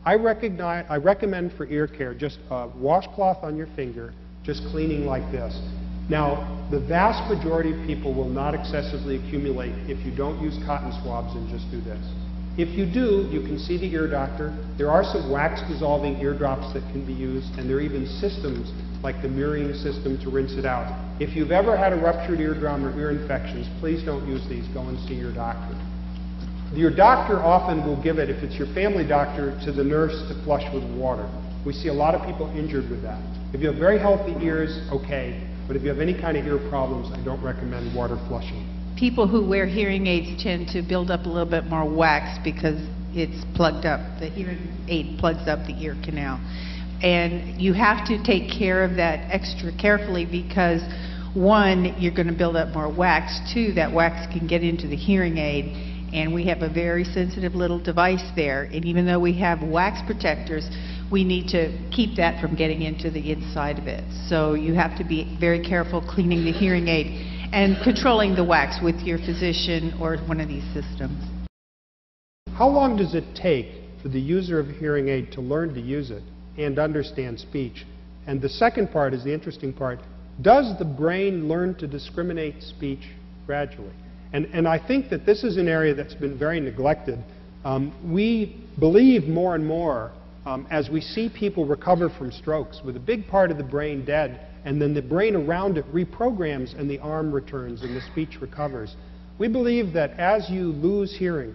Speaker 2: I recommend for ear care just a washcloth on your finger, just cleaning like this. Now, the vast majority of people will not excessively accumulate if you don't use cotton swabs and just do this. If you do, you can see the ear doctor. There are some wax-dissolving eardrops that can be used, and there are even systems like the mirroring system to rinse it out. If you've ever had a ruptured eardrum or ear infections, please don't use these. Go and see your doctor. Your doctor often will give it, if it's your family doctor, to the nurse to flush with water. We see a lot of people injured with that. If you have very healthy ears, okay, but if you have any kind of ear problems, I don't recommend water flushing.
Speaker 4: People who wear hearing aids tend to build up a little bit more wax because it's plugged up. The hearing aid plugs up the ear canal. And you have to take care of that extra carefully because, one, you're going to build up more wax. Two, that wax can get into the hearing aid. And we have a very sensitive little device there. And even though we have wax protectors, we need to keep that from getting into the inside of it. So you have to be very careful cleaning the hearing aid and controlling the wax with your physician or one of these systems.
Speaker 2: How long does it take for the user of a hearing aid to learn to use it and understand speech. And the second part is the interesting part. Does the brain learn to discriminate speech gradually? And I think that this is an area that's been very neglected. We believe more and more as we see people recover from strokes with a big part of the brain dead, and then the brain around it reprograms and the arm returns and the speech recovers. We believe that as you lose hearing,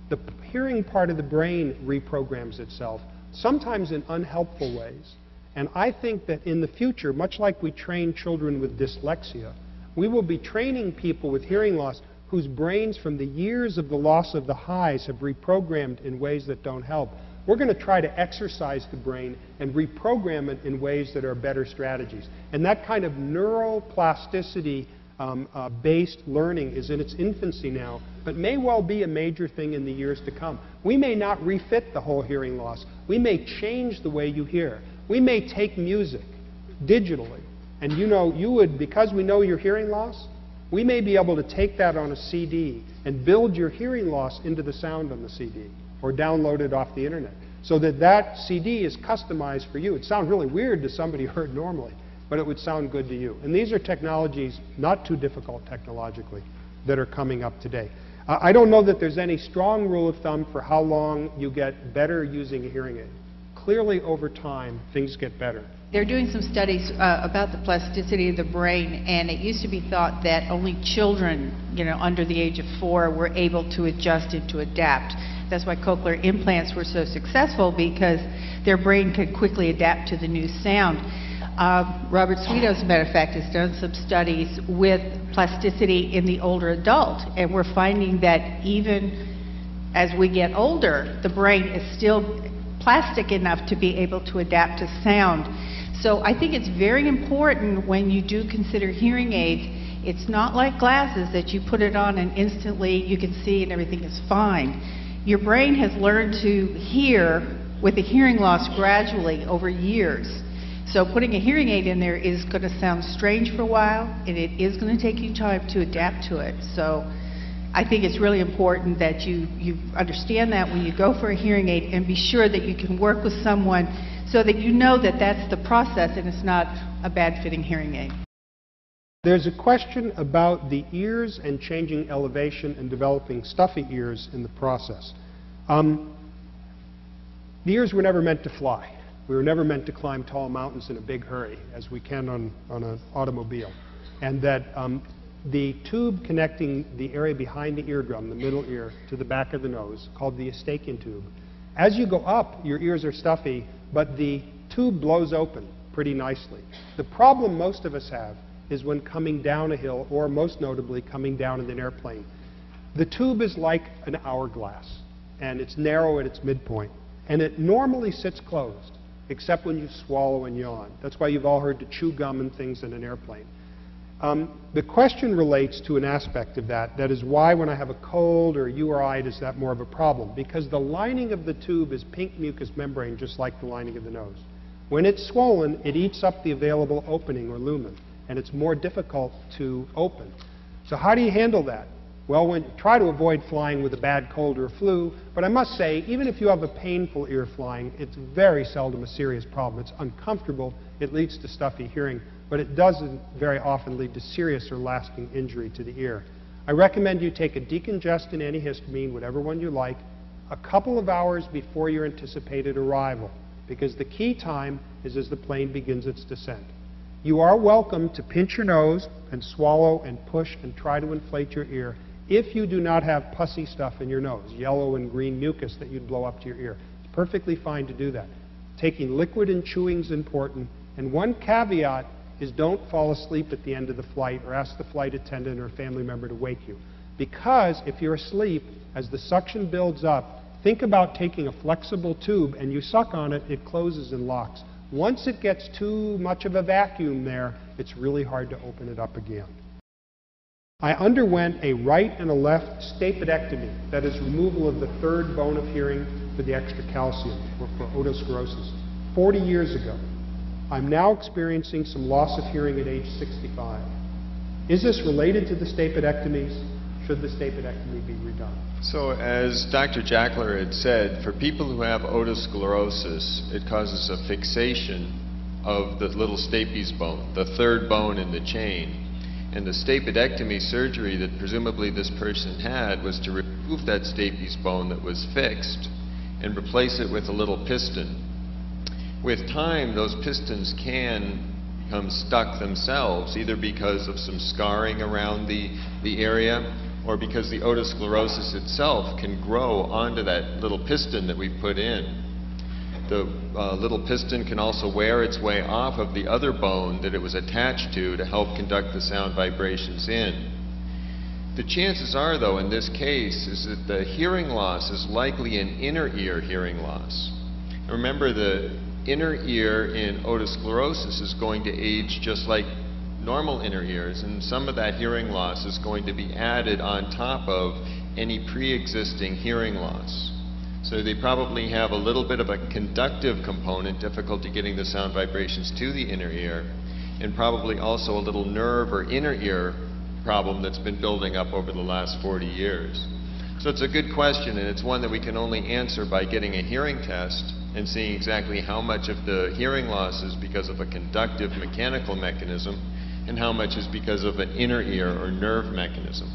Speaker 2: the hearing part of the brain reprograms itself, sometimes in unhelpful ways. And I think that in the future, much like we train children with dyslexia, we will be training people with hearing loss whose brains from the years of the loss of the highs have reprogrammed in ways that don't help. We're going to try to exercise the brain and reprogram it in ways that are better strategies. And that kind of neuroplasticity based learning is in its infancy now, but may well be a major thing in the years to come. We may not refit the whole hearing loss. We may change the way you hear. We may take music digitally, and you would, because we know your hearing loss, we may be able to take that on a CD and build your hearing loss into the sound on the CD, or download it off the internet, so that that CD is customized for you. It sounds really weird to somebody who heard normally, but it would sound good to you. And these are technologies, not too difficult technologically, that are coming up today. I don't know that there's any strong rule of thumb for how long you get better using a hearing aid. Clearly, over time, things get better.
Speaker 4: They're doing some studies about the plasticity of the brain, and it used to be thought that only children, under the age of 4 were able to adjust and to adapt. That's why cochlear implants were so successful, because their brain could quickly adapt to the new sound. Robert Sweeto, as a matter of fact, has done some studies with plasticity in the older adult, and we're finding that even as we get older, the brain is still plastic enough to be able to adapt to sound. So I think it's very important when you do consider hearing aids. It's not like glasses that you put it on and instantly you can see and everything is fine. Your brain has learned to hear with the hearing loss gradually over years. So putting a hearing aid in there is going to sound strange for a while, and it is going to take you time to adapt to it. So I think it's really important that you understand that when you go for a hearing aid, and be sure that you can work with someone so that you know that that's the process and it's not a bad fitting hearing aid.
Speaker 2: There's a question about the ears and changing elevation and developing stuffy ears in the process. The ears were never meant to fly. We were never meant to climb tall mountains in a big hurry, as we can on an automobile. And that the tube connecting the area behind the eardrum, the middle ear, to the back of the nose, called the Eustachian tube. As you go up, your ears are stuffy, but the tube blows open pretty nicely. The problem most of us have is when coming down a hill, or most notably coming down in an airplane. The tube is like an hourglass, and it's narrow at its midpoint, and it normally sits closed, except when you swallow and yawn. That's why you've all heard to chew gum and things in an airplane. The question relates to an aspect of that. That is why when I have a cold or a URI, is that more of a problem? Because the lining of the tube is pink mucous membrane, just like the lining of the nose. When it's swollen, it eats up the available opening or lumen, and it's more difficult to open. So how do you handle that? Well, try to avoid flying with a bad cold or flu, but I must say, even if you have a painful ear flying, it's very seldom a serious problem. It's uncomfortable, it leads to stuffy hearing, but it doesn't very often lead to serious or lasting injury to the ear. I recommend you take a decongestant antihistamine, whatever one you like, a couple of hours before your anticipated arrival, because the key time is as the plane begins its descent. You are welcome to pinch your nose and swallow and push and try to inflate your ear if you do not have pussy stuff in your nose, yellow and green mucus that you'd blow up to your ear. It's perfectly fine to do that. Taking liquid and chewing is important, and one caveat is don't fall asleep at the end of the flight or ask the flight attendant or a family member to wake you. Because if you're asleep, as the suction builds up, think about taking a flexible tube and you suck on it, it closes and locks. Once it gets too much of a vacuum there, it's really hard to open it up again. I underwent a right and a left stapedectomy, that is removal of the third bone of hearing for the extra calcium, or for otosclerosis, 40 years ago. I'm now experiencing some loss of hearing at age 65. Is this related to the stapedectomies? should the stapedectomy be redone?
Speaker 3: So as Dr. Jackler had said, for people who have otosclerosis, it causes a fixation of the little stapes bone, the third bone in the chain. And the stapedectomy surgery that presumably this person had was to remove that stapes bone that was fixed and replace it with a little piston. With time, those pistons can become stuck themselves, either because of some scarring around the area or because the otosclerosis itself can grow onto that little piston that we put in. The little piston can also wear its way off of the other bone that it was attached to help conduct the sound vibrations in. The chances are, though, in this case, is that the hearing loss is likely an inner ear hearing loss. And remember, the inner ear in otosclerosis is going to age just like normal inner ears, and some of that hearing loss is going to be added on top of any pre-existing hearing loss. So they probably have a little bit of a conductive component, difficulty getting the sound vibrations to the inner ear, and probably also a little nerve or inner ear problem that's been building up over the last 40 years. So it's a good question, and it's one that we can only answer by getting a hearing test and seeing exactly how much of the hearing loss is because of a conductive mechanical mechanism and how much is because of an inner ear or nerve mechanism.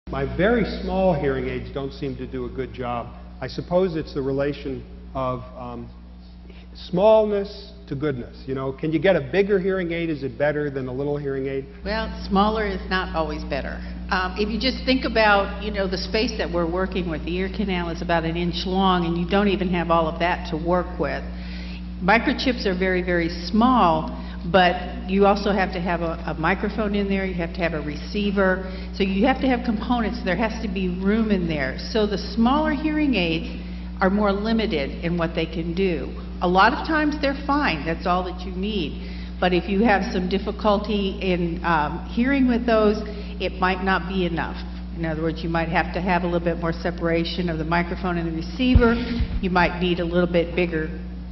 Speaker 2: My very small hearing aids don't seem to do a good job. I suppose it's the relation of smallness to goodness. You know, can you get a bigger hearing aid? Is it better than a little hearing aid?
Speaker 4: Well, smaller is not always better. If you just think about, you know, the space that we're working with, the ear canal is about 1 inch long, and you don't even have all of that to work with. Microchips are very, very small, but you also have to have a microphone in there, you have to have a receiver, so you have to have components. There has to be room in there. So the smaller hearing aids are more limited in what they can do. A lot of times they're fine, that's all that you need. But if you have some difficulty in hearing with those, it might not be enough. In other words, you might have to have a little bit more separation of the microphone and the receiver. You might need a little bit bigger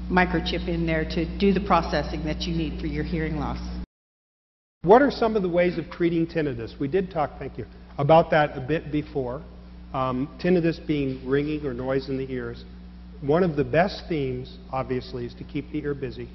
Speaker 4: microchip in there to do the processing that you need for your hearing loss.
Speaker 2: What are some of the ways of treating tinnitus? We did talk, thank you, about that a bit before. Tinnitus being ringing or noise in the ears. One of the best themes, obviously, is to keep the ear busy.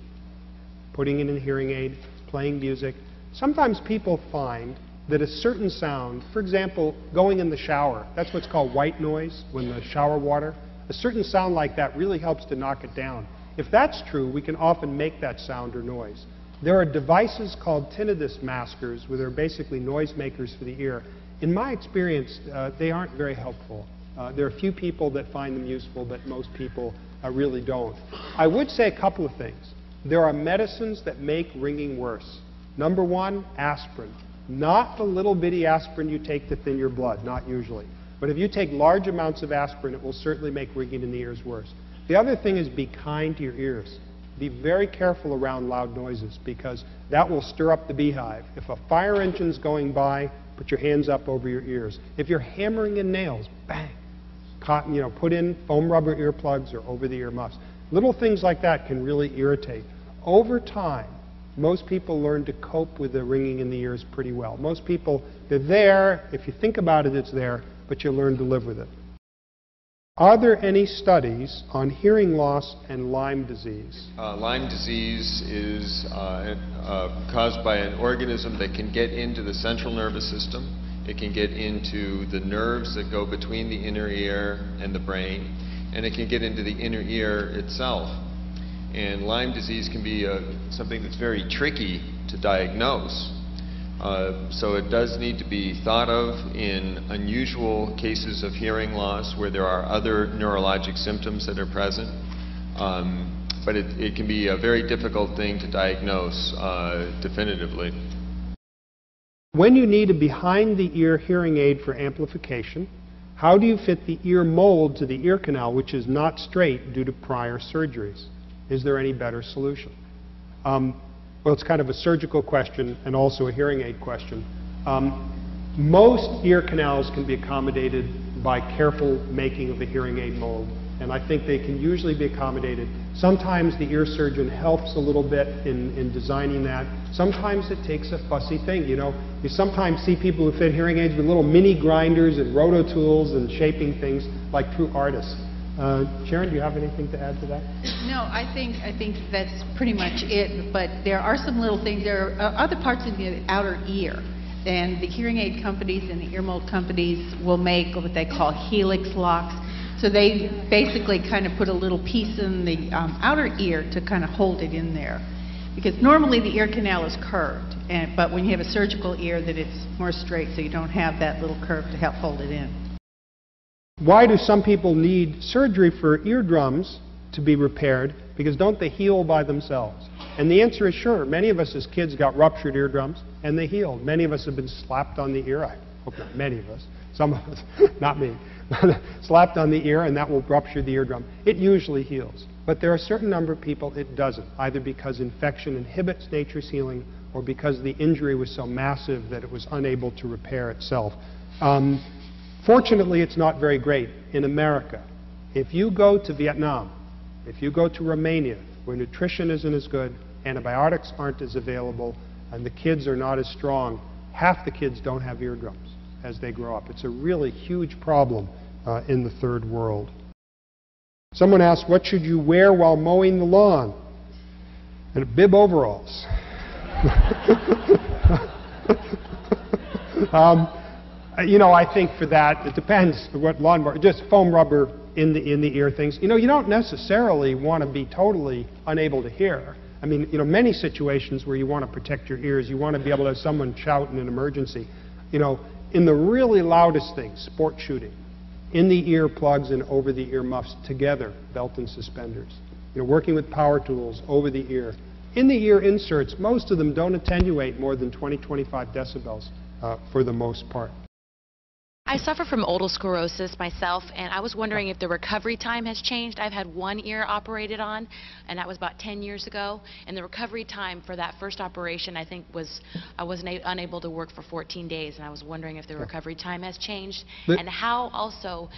Speaker 2: Putting in a hearing aid, playing music. Sometimes people find that a certain sound, for example, going in the shower, that's what's called white noise, when the shower water, a certain sound like that really helps to knock it down. If that's true, we can often make that sound or noise. There are devices called tinnitus maskers, where they're basically noise makers for the ear. In my experience, they aren't very helpful. There are a few people that find them useful, but most people really don't. I would say a couple of things. There are medicines that make ringing worse. Number one, aspirin. Not the little bitty aspirin you take to thin your blood, not usually. But if you take large amounts of aspirin, it will certainly make ringing in the ears worse. The other thing is be kind to your ears. Be very careful around loud noises, because that will stir up the beehive. If a fire engine's going by, put your hands up over your ears. If you're hammering in nails, bang. Cotton, put in foam rubber earplugs or over-the-ear muffs. Little things like that can really irritate. Over time, most people learn to cope with the ringing in the ears pretty well. Most people, they're there. If you think about it, it's there, but you learn to live with it. Are there any studies on hearing loss and Lyme disease?
Speaker 3: Lyme disease is caused by an organism that can get into the central nervous system. It can get into the nerves that go between the inner ear and the brain, and it can get into the inner ear itself. And Lyme disease can be something that's very tricky to diagnose. So it does need to be thought of in unusual cases of hearing loss where there are other neurologic symptoms that are present. But it can be a very difficult thing to diagnose definitively.
Speaker 2: When you need a behind-the-ear hearing aid for amplification, how do you fit the ear mold to the ear canal, which is not straight due to prior surgeries? Is there any better solution? Well, it's kind of a surgical question and also a hearing aid question. Most ear canals can be accommodated by careful making of a hearing aid mold. and I think they can usually be accommodated. Sometimes the ear surgeon helps a little bit in designing that. Sometimes it takes a fussy thing. You know, you sometimes see people who fit hearing aids with little mini grinders and roto tools and shaping things like true artists. Sharon, do you have anything to add to that?
Speaker 4: No, I think that's pretty much it, but there are some little things. There are other parts of the outer ear, and the hearing aid companies and the ear mold companies will make what they call helix locks. So they basically kind of put a little piece in the outer ear to kind of hold it in there. Because normally the ear canal is curved, but when you have a surgical ear, that it's more straight, so you don't have that little curve to help hold it in.
Speaker 2: Why do some people need surgery for eardrums to be repaired? Because don't they heal by themselves? And the answer is sure. Many of us as kids got ruptured eardrums, and they healed. Many of us have been slapped on the ear. I hope not many of us. Some of us, not me. Slapped on the ear, and that will rupture the eardrum. It usually heals. But there are a certain number of people it doesn't, either because infection inhibits nature's healing or because the injury was so massive that it was unable to repair itself. Fortunately, it's not very great in America. If you go to Vietnam, if you go to Romania, where nutrition isn't as good, antibiotics aren't as available, and the kids are not as strong, half the kids don't have eardrums as they grow up. It's a really huge problem in the third world. Someone asked, what should you wear while mowing the lawn? And bib overalls. You know, I think for that, it depends what lawnmower, just foam rubber in the ear things. You know, you don't necessarily want to be totally unable to hear. I mean, you know, many situations where you want to protect your ears, you want to be able to have someone shout in an emergency. You know, in the really loudest things, sport shooting, in the ear plugs and over the ear muffs together, belt and suspenders. You know, working with power tools over the ear. In the ear inserts, most of them don't attenuate more than 20-25 decibels for the most part.
Speaker 5: I suffer from otosclerosis myself, and I was wondering if the recovery time has changed. I've had one ear operated on, and that was about 10 years ago. And the recovery time for that first operation, I think, was I was unable to work for 14 days, and I was wondering if the recovery time has changed, and how also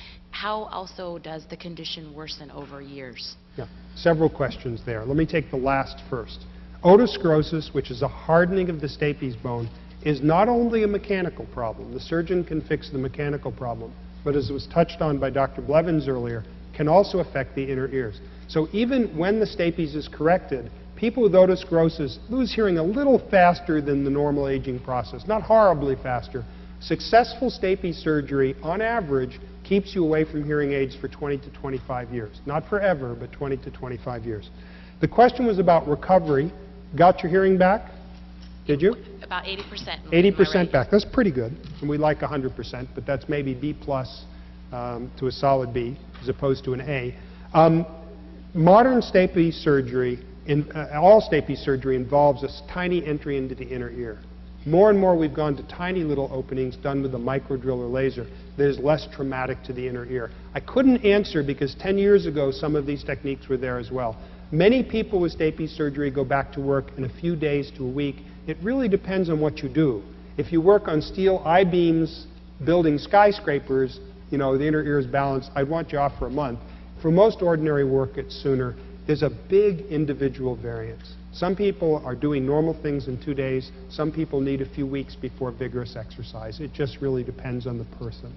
Speaker 5: does the condition worsen over years?
Speaker 2: Yeah, several questions there. Let me take the last first. Otosclerosis, which is a hardening of the stapes bone, is not only a mechanical problem. The surgeon can fix the mechanical problem, but as was touched on by Dr. Blevins earlier, can also affect the inner ears. So even when the stapes is corrected, people with otosclerosis lose hearing a little faster than the normal aging process, not horribly faster. Successful stapes surgery, on average, keeps you away from hearing aids for 20 to 25 years. Not forever, but 20 to 25 years. The question was about recovery. Got your hearing back? Did you?
Speaker 5: About 80%.
Speaker 2: 80% back. That's pretty good. And we like 100%, but that's maybe B plus to a solid B as opposed to an A. Modern stapes surgery, all stapes surgery involves a tiny entry into the inner ear. More and more we've gone to tiny little openings done with a micro drill or laser that is less traumatic to the inner ear. I couldn't answer because 10 years ago some of these techniques were there as well. Many people with stapes surgery go back to work in a few days to a week. It really depends on what you do. If you work on steel I-beams building skyscrapers, you know, the inner ear is balanced, I'd want you off for a month. For most ordinary work, it's sooner. There's a big individual variance. Some people are doing normal things in 2 days. Some people need a few weeks before vigorous exercise. It just really depends on the person.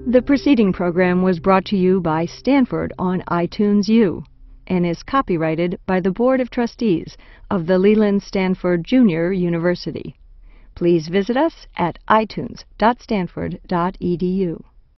Speaker 1: The preceding program was brought to you by Stanford on iTunes U and is copyrighted by the Board of Trustees of the Leland Stanford Junior University. Please visit us at itunes.stanford.edu.